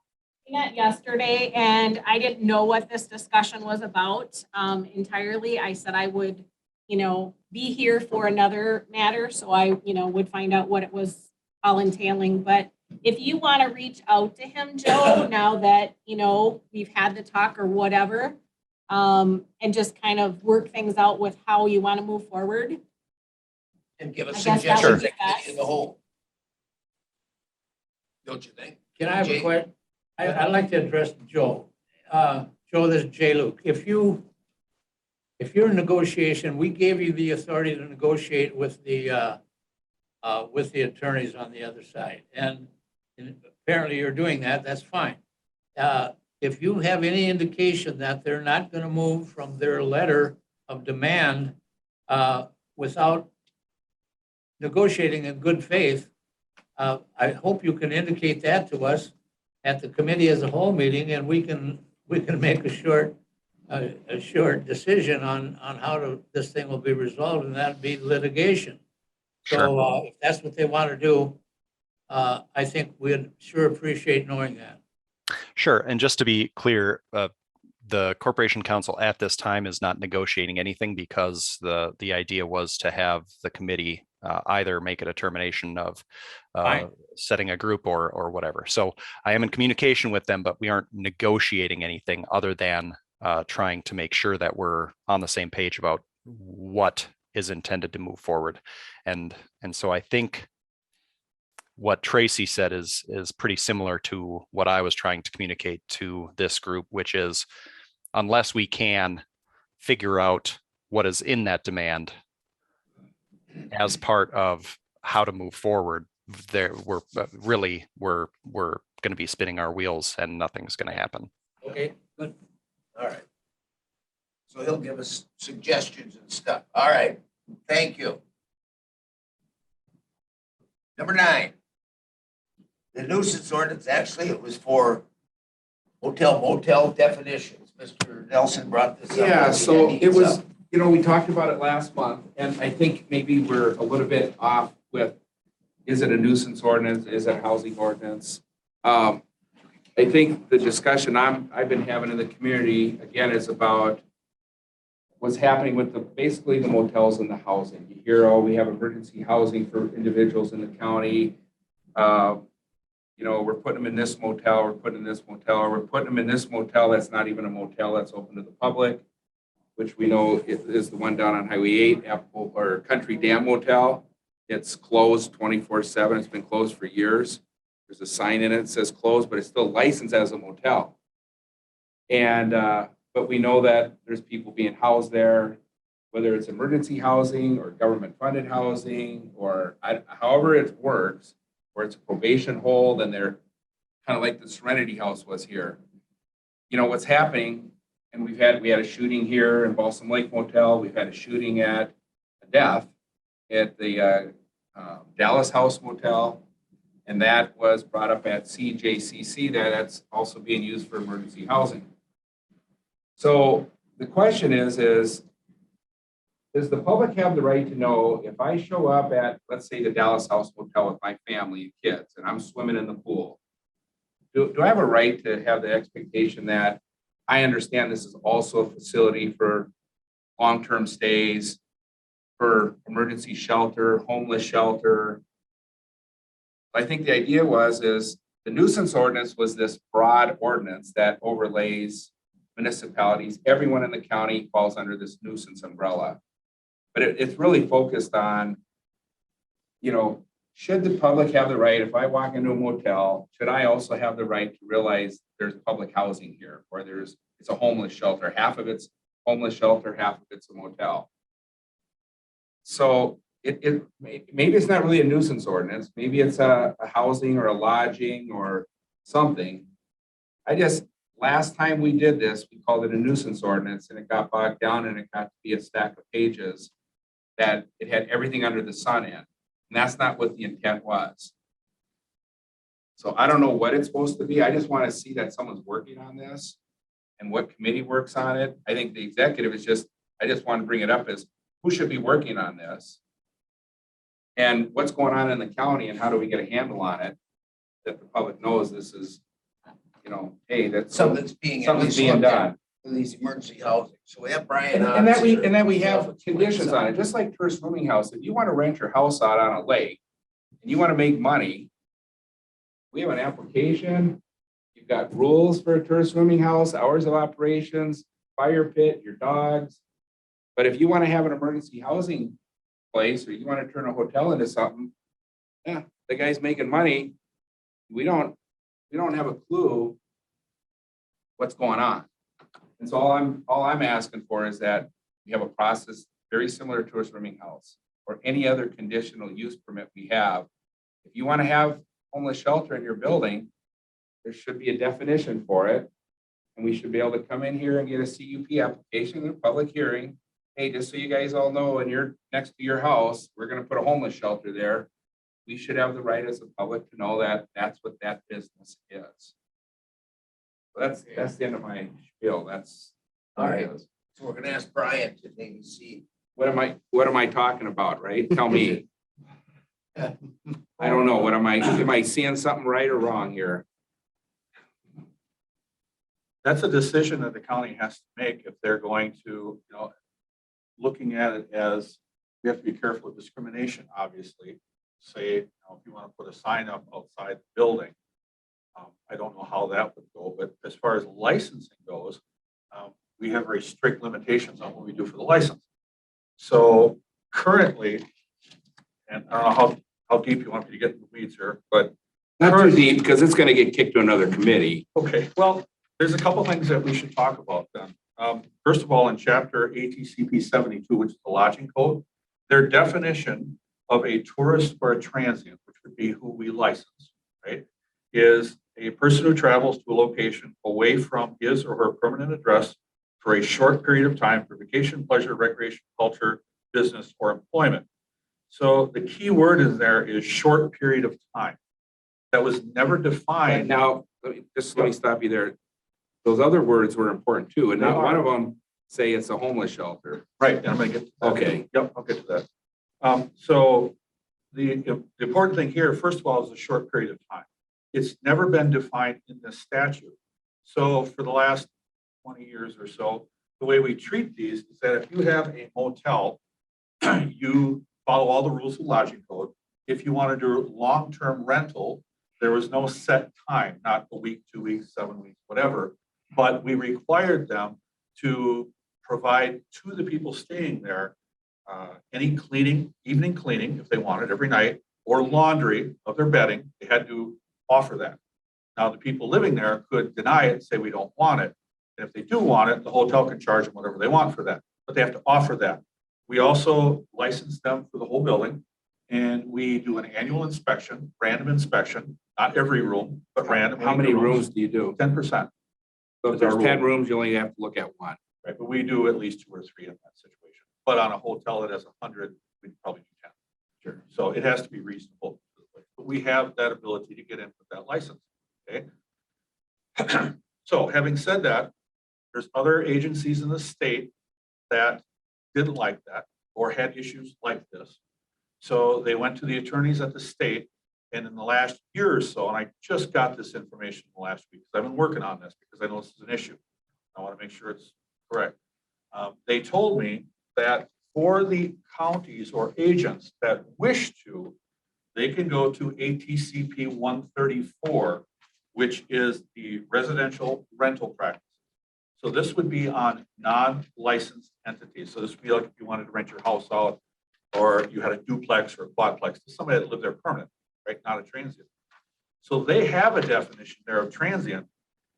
We met yesterday and I didn't know what this discussion was about entirely. I said I would, be here for another matter. So I, would find out what it was all entailing. But if you want to reach out to him, Joe, now that, we've had the talk or whatever, and just kind of work things out with how you want to move forward. And give us I guess that suggestions would at be committee of the whole. Don't you think? Can I have a Jay? question? I'd like to address Joe. Joe, this is Jay Luke. If you're in negotiation, we gave you the authority to negotiate with the attorneys on the other side. And apparently you're doing that, that's fine. If you have any indication that they're not going to move from their letter of demand without negotiating in good faith, I hope you can indicate that to us at the committee as a whole meeting, and we can make a short a short decision on how this thing will be resolved, and that'd be litigation. So if that's what they want to do, I think we'd sure appreciate knowing that. Sure. And just to be clear, the Corporation Council at this time is not negotiating anything because the idea was to have the committee either make a determination of Fine. setting a group or whatever. So I am in communication with them, but we aren't negotiating anything other than trying to make sure that we're on the same page about what is intended to move forward. And so I think what Tracy said is pretty similar to what I was trying to communicate to this group, which is unless we can figure out what is in that demand as part of how to move forward, we're going to be spinning our wheels and nothing's going to happen. Okay, good. All right. So he'll give us suggestions and stuff. All right, thank you. Number 9. The nuisance ordinance, actually, it was for hotel motel definitions. Mr. Nelson brought this up. Yeah, so He it was, up. we talked about it last month, and I think maybe we're a little bit off with, is it a nuisance ordinance? Is it a housing ordinance? I think the discussion I've been having in the community, again, is about what's happening with basically the motels and the housing. You hear, oh, we have emergency housing for individuals in the county. We're putting them in this motel, we're putting them in this motel, or we're putting them in this motel that's not even a motel, that's open to the public, which we know is the one down on Highway 8, Apple or Country Dam Motel. It's closed 24/7. It's been closed for years. There's a sign in it that says closed, but it's still licensed as a motel. And but we know that there's people being housed there, whether it's emergency housing or government funded housing, or however it works, where it's a probation hold and they're kind of like the Serenity House was here. What's happening, and we had a shooting here in Balsam Lake Motel. We've had a shooting a death at the Dallas House Motel, and that was brought up at CJCC that's also being used for emergency housing. So the question is does the public have the right to know if I show up at, let's say, the Dallas House Motel with my family and kids, and I'm swimming in the pool? Do I have a right to have the expectation that I understand this is also a facility for long-term stays, for emergency shelter, homeless shelter? I think the idea is the nuisance ordinance was this broad ordinance that overlays municipalities. Everyone in the county falls under this nuisance umbrella. But it's really focused on, should the public have the right, if I walk into a motel, should I also have the right to realize there's public housing here, or it's a homeless shelter. Half of it's homeless shelter, half of it's a motel. So maybe it's not really a nuisance ordinance. Maybe it's a housing or a lodging or something. Last time we did this, we called it a nuisance ordinance, and it got bogged down and it got to be a stack of pages that it had everything under the sun in. And that's not what the intent was. So I don't know what it's supposed to be. I just want to see that someone's working on this and what committee works on it. I think the executive I just want to bring it up as who should be working on this and what's going on in the county and how do we get a handle on it that the public knows this is, hey, that's Something's being done. For these emergency housing. So we have Brian on. And that we have conditions on it, just like Tourist Swimming House. If you want to rent your house out on a lake and you want to make money, we have an application. You've got rules for a tourist swimming house, hours of operations, fire pit, your dogs. But if you want to have an emergency housing place or you want to turn a hotel into something, yeah, the guy's making money. We don't have a clue what's going on. And so all I'm asking for is that we have a process very similar to a swimming house or any other conditional use permit we have. If you want to have homeless shelter in your building, there should be a definition for it. And we should be able to come in here and get a CUP application in a public hearing. Hey, just so you guys all know, when you're next to your house, we're going to put a homeless shelter there. We should have the right as a public to know that that's what that business is. So that's the end of my spiel. That's All right, so we're gonna ask Brian to take a seat. What am I talking about, right? Tell me. I don't know. Am I seeing something right or wrong here? That's a decision that the county has to make if they're going to, looking at it as, we have to be careful of discrimination, obviously. Say, if you want to put a sign up outside the building, I don't know how that would go, but as far as licensing goes, we have very strict limitations on what we do for the license. So currently, and I don't know how deep you want me to get in the weeds here, but. Not too deep, because it's gonna get kicked to another committee. Okay, well, there's a couple things that we should talk about then. First of all, in chapter ATCP 72, which is the lodging code, their definition of a tourist or a transient, which would be who we license, right, is a person who travels to a location away from his or her permanent address for a short period of time for vacation, pleasure, recreation, culture, business, or employment. So the key word in there is short period of time. That was never defined. Now, let me stop you there. Those other words were important too, and not one of them say it's a homeless shelter. Right, and I'm gonna get to that. Okay. Yep, I'll get to that. So the important thing here, first of all, is a short period of time. It's never been defined in the statute. So for the last 20 years or so, the way we treat these is that if you have a motel, you follow all the rules of lodging code. If you want to do long-term rental, there was no set time, not a week, 2 weeks, 7 weeks, whatever. But we required them to provide to the people staying there any cleaning, evening cleaning, if they wanted every night, or laundry of their bedding. They had to offer that. Now, the people living there could deny it and say, we don't want it. And if they do want it, the hotel can charge them whatever they want for that, but they have to offer that. We also license them for the whole building, and we do an annual inspection, random inspection, not every room, but random. How many rooms do you do? 10%. So if there's 10 rooms, you only have to look at one. Right, but we do at least 2 or 3 in that situation. But on a hotel that has 100, we'd probably do 10. Sure. So it has to be reasonable. But we have that ability to get in with that license, okay? So having said that, there's other agencies in the state that didn't like that or had issues like this. So they went to the attorneys at the state, and in the last year or so, and I just got this information in the last week, because I've been working on this because I know this is an issue. I want to make sure it's correct. They told me that for the counties or agents that wish to, they can go to ATCP 134, which is the residential rental practice. So this would be on non-licensed entities. So this would be like if you wanted to rent your house out, or you had a duplex or a quadplex to somebody that lived there permanent, right? Not a transient. So they have a definition there of transient,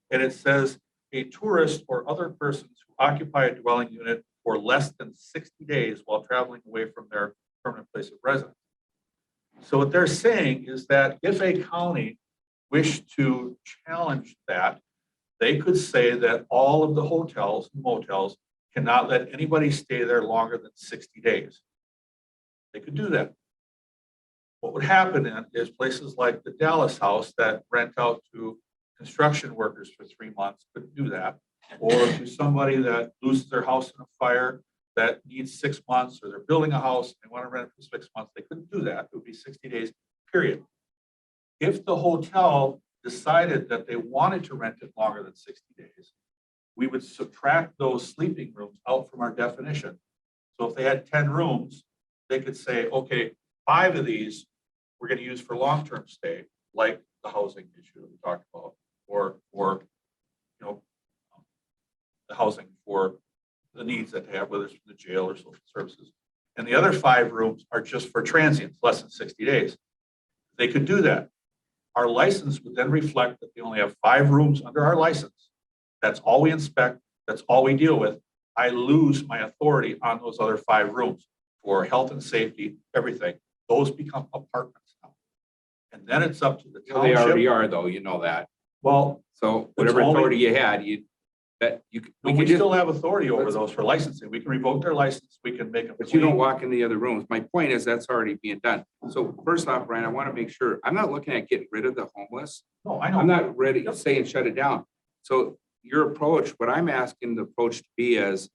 and it says a tourist or other persons who occupy a dwelling unit for less than 60 days while traveling away from their permanent place of residence. So what they're saying is that if a county wished to challenge that, they could say that all of the hotels and motels cannot let anybody stay there longer than 60 days. They could do that. What would happen then is places like the Dallas house that rent out to construction workers for 3 months couldn't do that. Or to somebody that loses their house in a fire that needs 6 months, or they're building a house and they want to rent it for 6 months, they couldn't do that. It would be 60 days, period. If the hotel decided that they wanted to rent it longer than 60 days, we would subtract those sleeping rooms out from our definition. So if they had 10 rooms, they could say, okay, 5 of these we're going to use for long-term stay, like the housing issue that we talked about, or the housing for the needs that they have, whether it's from the jail or social services. And the other 5 rooms are just for transients, less than 60 days. They could do that. Our license would then reflect that they only have 5 rooms under our license. That's all we inspect. That's all we deal with. I lose my authority on those other 5 rooms for health and safety, everything. Those become apartments now. And then it's up to the Well, they township. already are, though, you know that. Well, So whatever only- authority you had, we could still have authority over those for licensing. We can revoke their license. We can make them. But you don't walk in the other rooms. My point is that's already being done. So first off, Brian, I want to make sure, I'm not looking at getting rid of the homeless. No, I know. I'm not ready to say and shut it down. So your approach, what I'm asking the approach to be is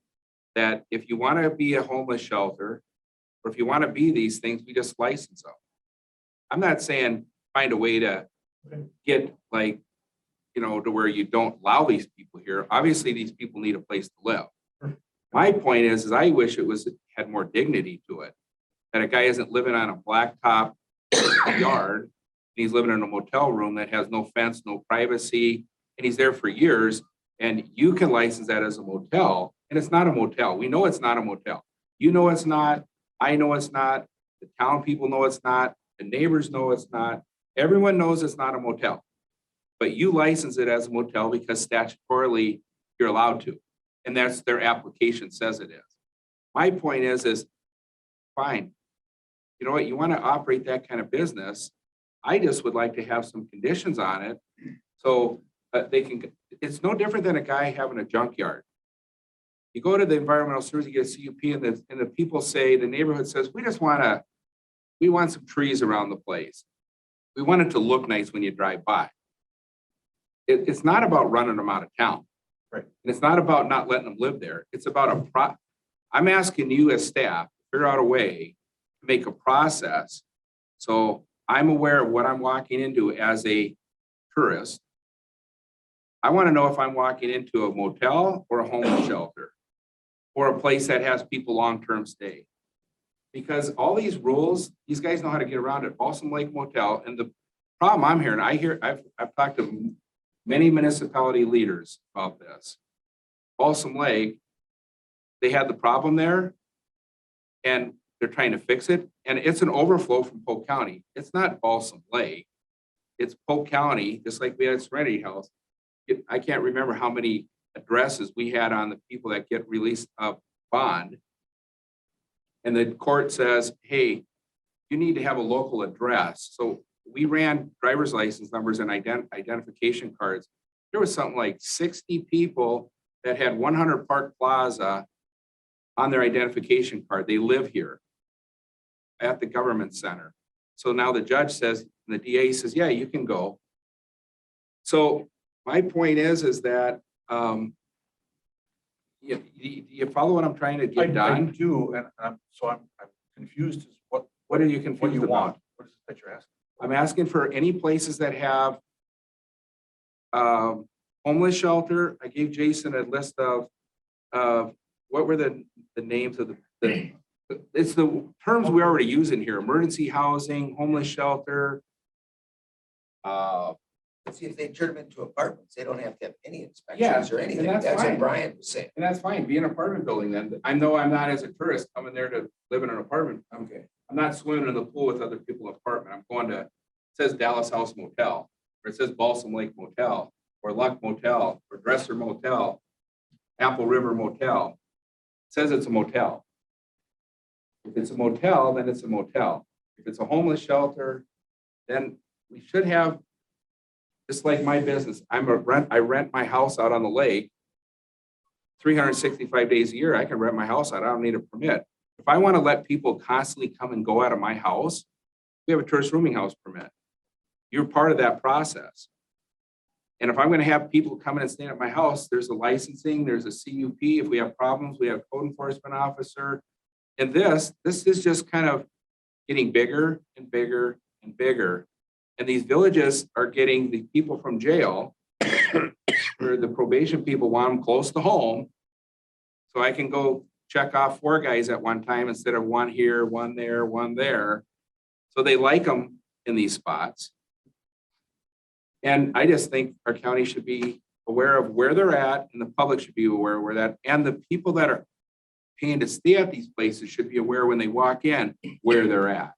that if you want to be a homeless shelter, or if you want to be these things, we just license them. I'm not saying find a way to get like, to where you don't allow these people here. Obviously, these people need a place to live. My point is I wish it had more dignity to it. That a guy isn't living on a blacktop yard, and he's living in a motel room that has no fence, no privacy, and he's there for years, and you can license that as a motel, and it's not a motel. We know it's not a motel. You know it's not, I know it's not, the town people know it's not, the neighbors know it's not, everyone knows it's not a motel. But you license it as a motel because statutorily you're allowed to, and that's their application says it is. My point is fine. You know what, you want to operate that kind of business. I just would like to have some conditions on it. So they can, it's no different than a guy having a junkyard. You go to the environmental service, you get a CUP, and the people say, the neighborhood says, we want some trees around the place. We want it to look nice when you drive by. It's not about running them out of town. Right. And it's not about not letting them live there. It's about I'm asking you as staff to figure out a way to make a process. So I'm aware of what I'm walking into as a tourist. I want to know if I'm walking into a motel or a homeless shelter or a place that has people long-term stay. Because all these rules, these guys know how to get around it. Balsam Lake Motel, and the problem I'm hearing, I've talked to many municipality leaders about this. Balsam Lake, they had the problem there and they're trying to fix it. And it's an overflow from Polk County. It's not Balsam Lake. It's Polk County, just like we had Serenity House. I can't remember how many addresses we had on the people that get released of bond. And the court says, hey, you need to have a local address. So we ran driver's license numbers and identification cards. There was something like 60 people that had 100 Park Plaza on their identification card. They live here at the government center. So now the judge says, and the DA says, yeah, you can go. So my point is that you follow what I'm trying to get I done? do, and I'm confused as what What are you you confused about? want. What is it that you're asking? I'm asking for any places that have homeless shelter. I gave Jason a list of what were the names of it's the terms we already use in here: emergency housing, homeless shelter. Let's see if they turn them into apartments. They don't have to have any Yeah, inspections or and anything. that's That's fine. what Brian was saying. And that's fine, be an apartment building then. I know I'm not as a tourist coming there to live in an apartment. Okay. I'm not swimming in the pool with other people in an apartment. I'm going to, it says Dallas House Motel, or it says Balsam Lake Motel, or Luck Motel, or Dresser Motel, Apple River Motel. It says it's a motel. If it's a motel, then it's a motel. If it's a homeless shelter, then we should have, just like my business, I rent my house out on the lake 365 days a year. I can rent my house out. I don't need a permit. If I want to let people constantly come and go out of my house, we have a tourist rooming house permit. You're part of that process. And if I'm going to have people come in and stay at my house, there's a licensing, there's a CUP. If we have problems, we have code enforcement officer. And this is just kind of getting bigger and bigger and bigger. And these villages are getting the people from jail, or the probation people want them close to home. So I can go check off 4 guys at one time instead of 1 here, 1 there, 1 there. So they like them in these spots. And I just think our county should be aware of where they're at, and the public should be aware of where that, and the people that are paying to stay at these places should be aware when they walk in where they're at.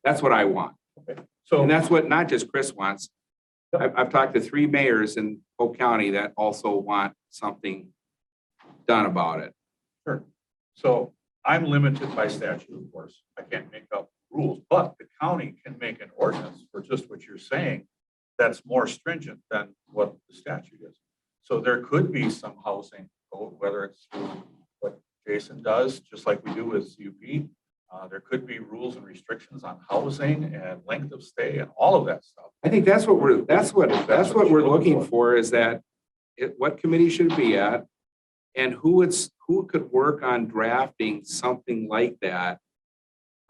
That's what I want. So And that's what not just Chris wants. I've talked to 3 mayors in Polk County that also want something done about it. sure. So I'm limited by statute, of course. I can't make up rules, but the county can make an ordinance for just what you're saying that's more stringent than what the statute is. So there could be some housing, whether it's what Jason does, just like we do with CUP. There could be rules and restrictions on housing and length of stay and all of that stuff. I think that's what we're looking for, is that what committee should it be at? And who could work on drafting something like that?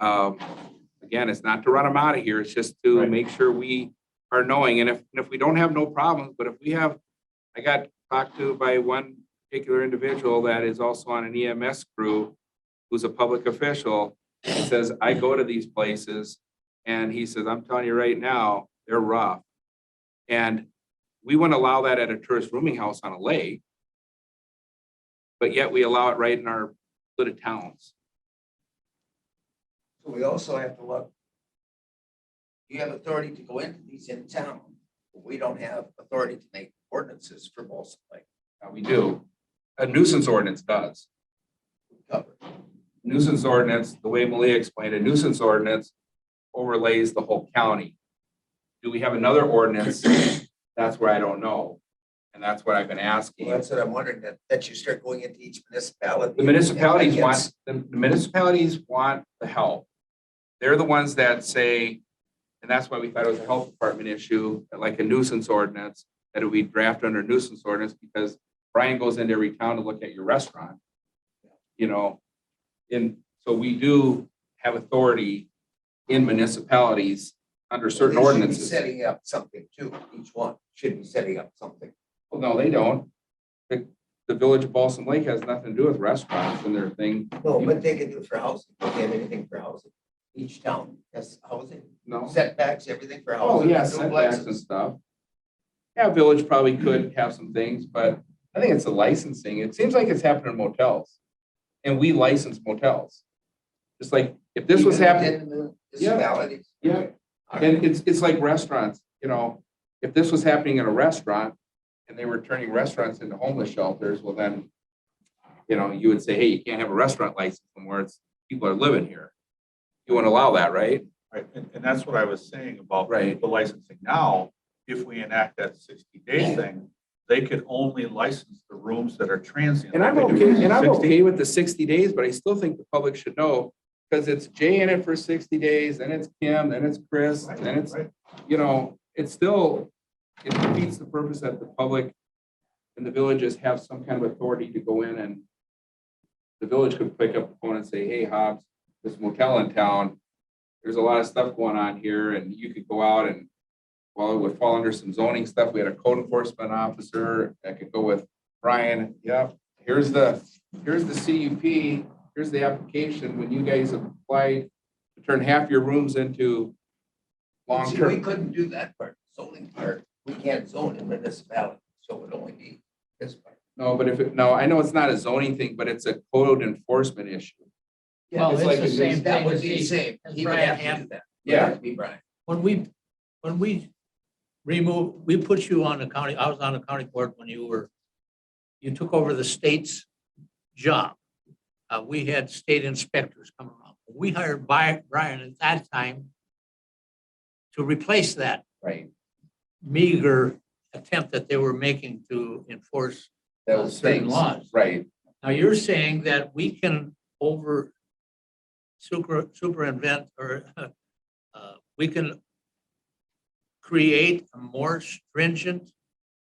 Again, it's not to run them out of here, it's just to make sure we are knowing, and if we don't have no problems, but if we have, I got talked to by one particular individual that is also on an EMS crew, who's a public official, he says, I go to these places, and he says, I'm telling you right now, they're rough. And we wouldn't allow that at a tourist rooming house on a lake, but yet we allow it right in our little towns. So we also have to look. You have authority to go into these in town, but we don't have authority to make ordinances for Balsam Lake. We do. A nuisance ordinance does. Cover. Nuisance ordinance, the way Malia explained, a nuisance ordinance overlays the whole county. Do we have another ordinance? That's where I don't know. And that's what I've been asking. Well, that's what I'm wondering, that you start going into each municipality. The municipalities And want, the municipalities want the help. They're the ones that say, and that's why we thought it was a health department issue, like a nuisance ordinance, that we draft under nuisance ordinance, because Brian goes into every town to look at your restaurant. You know, and so we do have authority in municipalities under certain They should be ordinances. setting up something too, each one should be setting up something. Well, no, they don't. The village of Balsam Lake has nothing to do with restaurants and their thing. No, but they can do it for housing, they have anything for housing. Each town has housing, No. setbacks, everything for Oh, housing. yeah, setbacks and stuff. Yeah, village probably could have some things, but I think it's the licensing. It seems like it's happening in motels. And we license motels. Just like if this was happening, In the municipalities. yeah. And it's like restaurants, you know, if this was happening in a restaurant and they were turning restaurants into homeless shelters, well then, you know, you would say, hey, you can't have a restaurant license where it's people are living here. You wouldn't allow that, right? Right, and that's what I was saying about Right. the licensing now. If we enact that 60-day thing, they could only license the rooms that are transient. And I'm Like they do okay, for and I'm 60. okay with the 60 days, but I still think the public should know, because it's Jay in it for 60 days, then it's Kim, then it's Chris, Right, then it's, right. you know, it's still, it defeats the purpose that the public and the villages have some kind of authority to go in, and the village could pick up the phone and say, hey, Hobbs, this motel in town, there's a lot of stuff going on here, and you could go out and, well, it would fall under some zoning stuff. We had a code enforcement officer that could go with Brian. Yep, here's the CUP, here's the application. When you guys applied to turn half your rooms into See, we long-term. couldn't do that part, zoning part. We can't zone in municipality, so it would only be this part. No, but no, I know it's not a zoning thing, but it's a code enforcement issue. Well, it's it's like the a- same That thing would as be the same. as He would Brian have to had. do that. Yeah. It'd be Brian. When we put you on the county, I was on the county board when you took over the state's job. We had state inspectors come around. We hired Brian at that time to replace that Right. meager attempt that they were making to enforce Those certain things. laws. Right. Now, you're saying that we can superinvent or we can create a more stringent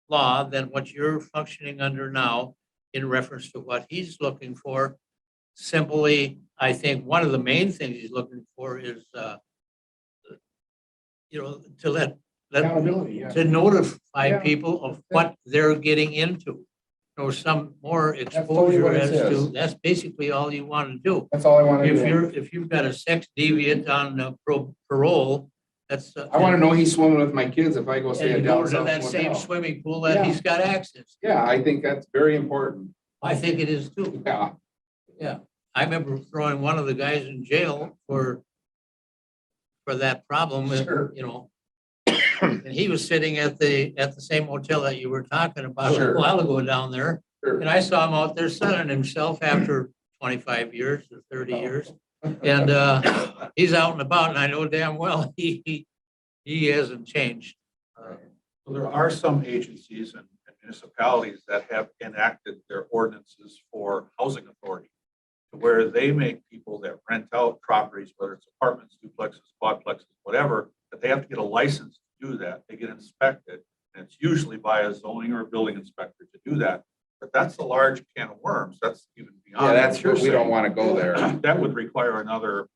law than what you're functioning under now in reference to what he's looking for. Simply, I think one of the main things he's looking for is, to let Accountability, yeah. to notify Yeah. people of what they're getting into. Or some more totally exposure what it as to, says. that's basically all you want to do. That's all I want to If do. if you've got a sex deviant on parole, that's. I want to know he's swimming with my kids if I go stay And at you down go to south that same motel. swimming pool that Yeah. he's got access. Yeah, I think that's very important. I think it is too. Yeah. I remember throwing one of the guys in jail for that problem, Sure. And he was sitting at the same hotel that you were talking about a Sure. while ago down there. Sure. And I saw him out there sunning himself after 25 years or 30 Oh. years. And he's out and about, and I know damn well he hasn't changed. So there are some agencies and municipalities that have enacted their ordinances for housing authority, to where they make people that rent out properties, whether it's apartments, duplexes, quadplexes, whatever, that they have to get a license to do that. They get inspected, And it's usually by a zoning or a building inspector to do that. But that's a large can of worms. That's even beyond. Yeah, that's what you're true. We don't saying. want to go there. That would require another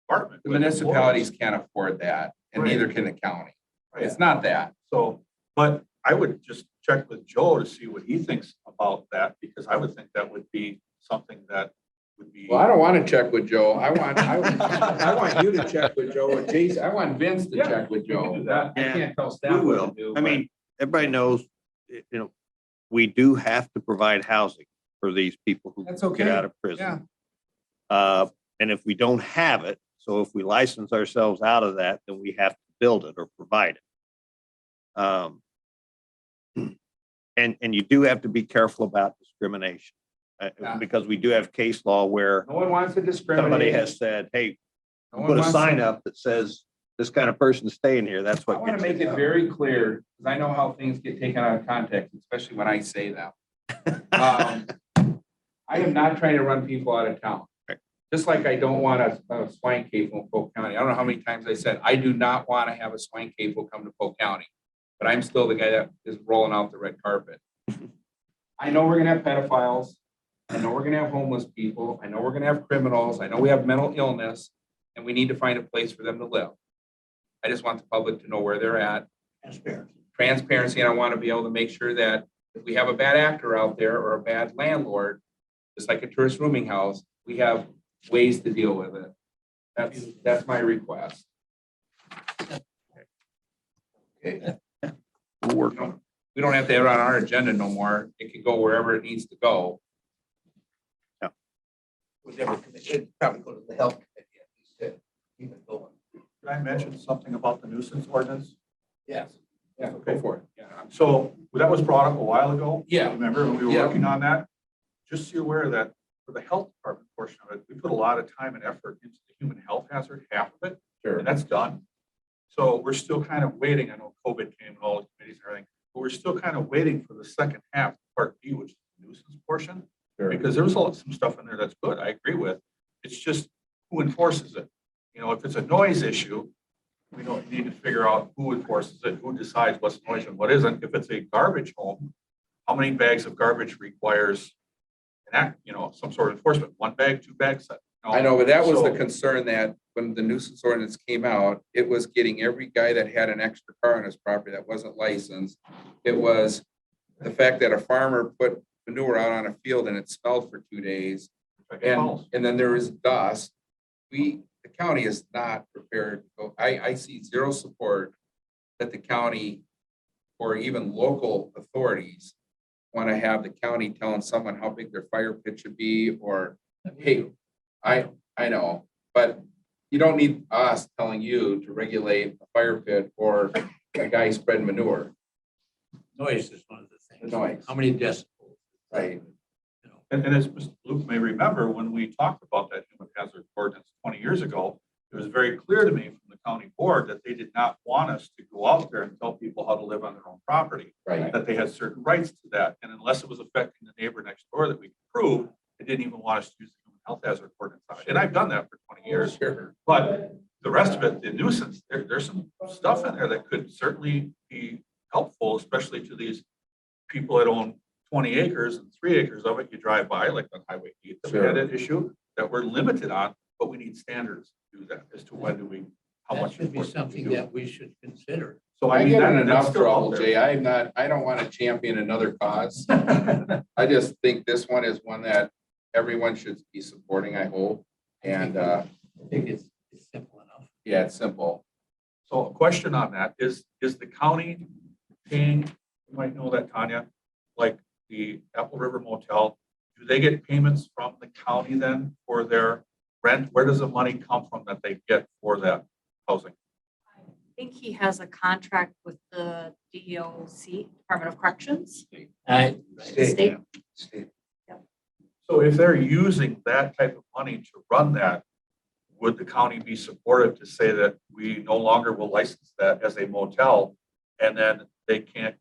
department. The with municipalities employees. can't afford that, and Right. neither can the county. Right. It's not that. So, but I would just check with Joe to see what he thinks about that, because I would think that would be something that would be. Well, I don't want to check with Joe. I want you to check with Joe and Jason. I want Vince to Yeah, check with we can Joe. do that. I can't tell We staff will. what to do. I mean, everybody knows, you know, we do have to provide housing for these people who That's get okay. out of prison. And if we don't have it, so if we license ourselves out of that, then we have to build it or provide it. And you do have to be careful about discrimination. Yeah. Because we do have case law where No one wants to discriminate. somebody has said, hey, No one put a wants sign to- up that says this kind of person staying here. That's I what. want to gets make you it very clear, because I know how things get taken out of context, especially when I say them. I am not trying to run people out of town. Right. Just like I don't want a swine cave in Polk County. I don't know how many times I said, I do not want to have a swine cave will come to Polk County. But I'm still the guy that is rolling out the red carpet. I know we're gonna have pedophiles. I know we're gonna have homeless people. I know we're gonna have criminals. I know we have mental illness, and we need to find a place for them to live. I just want the public to know where they're at. Transparency, and I want to be able to make sure that if we have a bad actor out there or a bad landlord, just like a tourist rooming house, we have ways to deal with it. That's my request. Okay. We'll work on it. We don't have to have it on our agenda no more. It can go wherever it needs to go. Would never commit, it'd probably go to the health committee at least to keep it going. Did I mention something about the nuisance ordinance? Yes. Yeah, go for it. Yeah. So that was brought up a while ago. Yeah. Remember when we were Yeah. working on that? Just so you're aware that for the health department portion of it, we put a lot of time and effort into the human health hazard, half of it, Sure. and that's done. So we're still kind of waiting. I know COVID came and all the committees and everything, but we're still kind of waiting for the second half, part B, which is the nuisance portion. Sure. Because there was some stuff in there that's good, I agree with. It's just who enforces it. You know, if it's a noise issue, we don't need to figure out who enforces it, who decides what's noise and what isn't. If it's a garbage home, how many bags of garbage requires an act, you know, some sort of enforcement, 1 bag, 2 bags? I know, but that was the So- concern that when the nuisance ordinance came out, it was getting every guy that had an extra car on his property that wasn't licensed. It was the fact that a farmer put manure out on a field and it smelled for 2 days. And then there is dust. The county is not prepared to go. I see zero support that the county or even local authorities want to have the county telling someone how big their fire pit should be, or, hey, I know, but you don't need us telling you to regulate a fire pit or a guy spreading manure. Noise is one of the things. Noise. How many decibels? Right. You know, And as Mr. Luke may remember, when we talked about that human hazard ordinance 20 years ago, it was very clear to me from the county board that they did not want us to go out there and tell people how to live on their own property, Right. that they had certain rights to that. And unless it was affecting the neighbor next door that we could prove, they didn't even want us to use the human health hazard ordinance on it. And I've done that for 20 years. Sure. But the rest of it, the nuisance, there's some stuff in there that could certainly be helpful, especially to these people that own 20 acres and 3 acres of it. You drive by, like on Highway 8, that we had an issue that we're limited on, but we need standards to do that as to when do we, how That much. should be enforcement we something do. that we should consider. So I mean, get that- in that's enough still out trouble, there. Jay. I don't want to champion another cause. I just think this one is one that everyone should be supporting, I hope. And I think it's simple enough. yeah, it's simple. So a question on that is the county paying, you might know that, Tanya, like the Apple River Motel, do they get payments from the county then for their rent? Where does the money come from that they get for that housing? I think he has a contract with the DOC, Department of Corrections. State. So if they're using that type of money to run that, would the county be supportive to say that we no longer will license that as a motel, and then they can't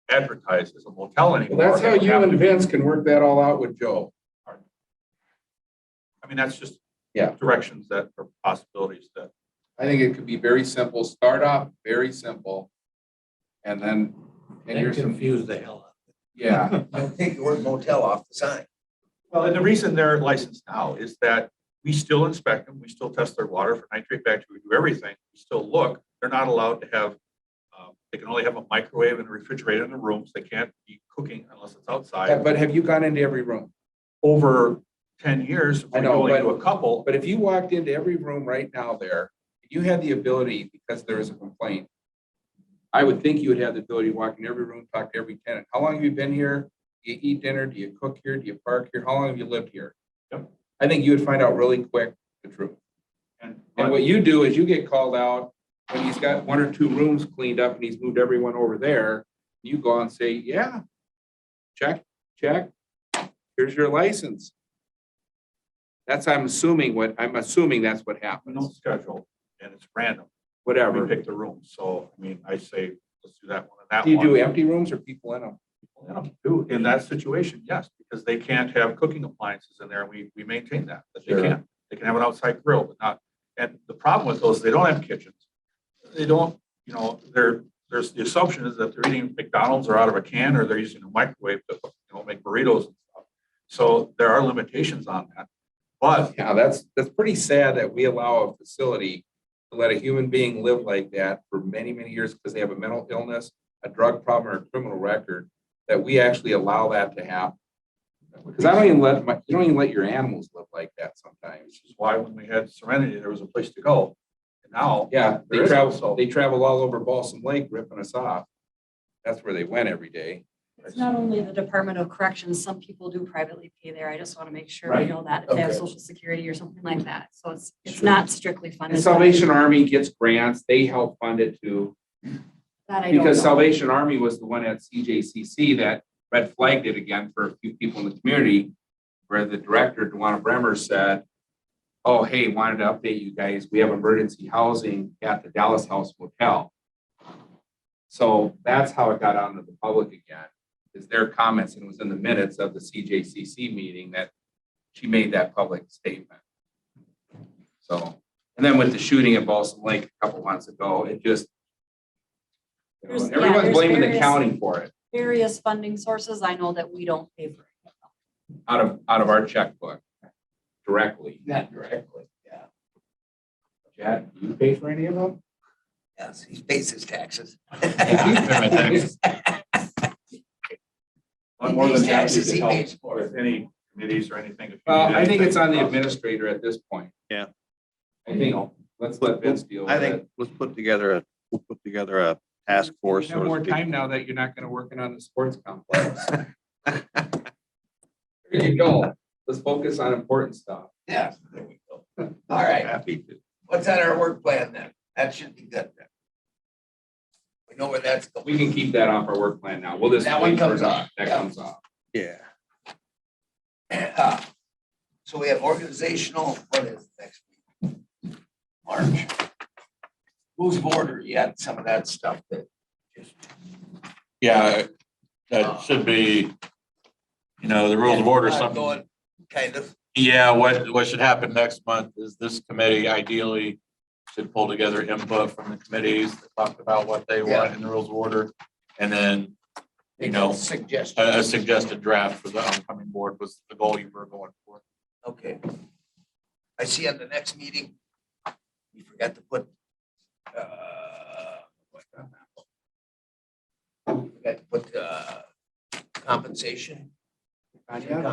advertise as a motel anymore? Well, that's how It'll you have and to be- Vince can work that all out with Joe. I mean, that's just Yeah. directions that are possibilities that. I think it could be very simple. Start off very simple. And then And That you're confused the hell out yeah. Take the word motel off the sign. Well, and the reason they're licensed now is that we still inspect them, we still test their water for nitrate bacteria, we do everything, we still look. They're not allowed to have, they can only have a microwave and a refrigerator in the rooms. They can't be cooking unless it's outside. But have you gone into every room? Over 10 years, I we know, only but- do a couple. But if you walked into every room right now there, you had the ability, because there is a complaint, I would think you would have the ability to walk in every room, talk to every tenant. How long have you been here? Do you eat dinner? Do you cook here? Do you park here? How long have you lived here? Yep. I think you would find out really quick the truth. And what you do is you get called out when he's got 1 or 2 rooms cleaned up and he's moved everyone over there. You go out and say, yeah, check, here's your license. I'm assuming that's what No happens. schedule, and it's random. We Whatever. pick the room. So, I mean, I say, let's do that one and that Do you one. do empty rooms or people in them? Do in that situation, yes, because they can't have cooking appliances in there. We maintain that they Sure. can't. They can have an outside grill, but not. And the problem with those, they don't have kitchens. They don't, there's the assumption is that they're eating McDonald's or out of a can, or they're using a microwave to, make burritos and stuff. So there are limitations on that. But Yeah, that's pretty sad that we allow a facility to let a human being live like that for many, many years because they have a mental illness, a drug problem, or a criminal record, that we actually allow that to happen. Because you don't even let your animals live like that sometimes. which is why when we had Serenity, there was a place to go. And now, Yeah, There they is travel, also- they travel all over Balsam Lake ripping us off. That's where they went every day. It's not only the Department of Corrections, some people do privately pay there. I just want to make sure we Right. know that if they have Okay. social security or something like that. So it's Sure. not strictly funded. And Salvation Army gets grants, they help fund it too. That I don't Because know. Salvation Army was the one at CJCC that red flagged it again for a few people in the community, where the director, Dewana Bremer, said, oh, hey, wanted to update you guys. We have emergency housing at the Dallas House Motel. So that's how it got out into the public again, is their comments, and it was in the minutes of the CJCC meeting that she made that public statement. So, and then with the shooting at Balsam Lake a couple months ago, it just, There's- yeah, everyone's there's blaming the various- county for it. Various funding sources. I know that we don't pay for it. Out of our checkbook directly. Not directly, yeah. Chad, do you pay for any of them? Yes, he pays his taxes. I'm more than These happy taxes to he help pays for. with any committees or anything. if you Well, need I think it's on the anything. administrator at this point. Yeah. I think, let's let Vince deal with I it. think we'll put together a task force. You have so to more speak. time now that you're not gonna work on the sports complex. There you go. Let's focus on important stuff. Yeah, there we go. All right, Happy to. what's on our work plan then? That should be good then. We know where that's going. We can keep that off our work plan now. We'll just. That one wait for comes it. off. That Yeah. comes off. Yeah. So we have organizational, what is next week? March. Rules of order, you had some of that stuff that just. Yeah, that should be, the rules of order, something. Going, kind of. Yeah, what should happen next month is this committee ideally should pull together input from the committees that talk about what they want in the rules of order. And then, Suggestion. a suggested draft for the oncoming board was the goal you were going for. Okay. I see on the next meeting, we forgot to put, forgot to put, compensation. I didn't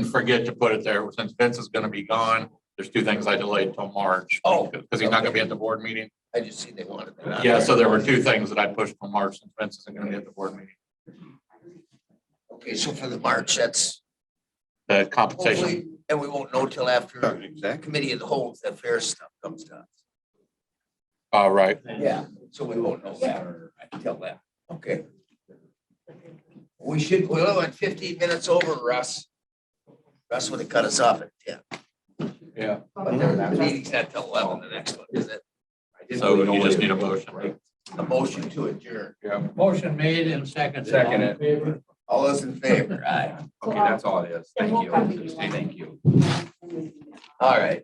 forget to put it there. Since Vince is gonna be gone, there's 2 things I delayed till March. Oh, Because he's not gonna be at the board meeting. I just see they wanted that. on Yeah, there. so there were 2 things that I pushed from March since Vince isn't gonna be at the board meeting. Okay, so for the March, that's The compensation. hopefully, and we won't know till after the Exactly. committee of the whole, if that fair stuff comes to us. All right. Yeah, so we won't know that until that. Okay. We went 15 minutes over, Russ. Russ would have cut us off at 10. Yeah. But the meeting's not till 11, the next one, is it? So you just need a motion. A motion to adjourn. Yeah. Motion made and seconded. Second All in it. favor? All those in favor, aye. Okay, that's all it is. And Thank we'll you. come to you. Thank you. All right.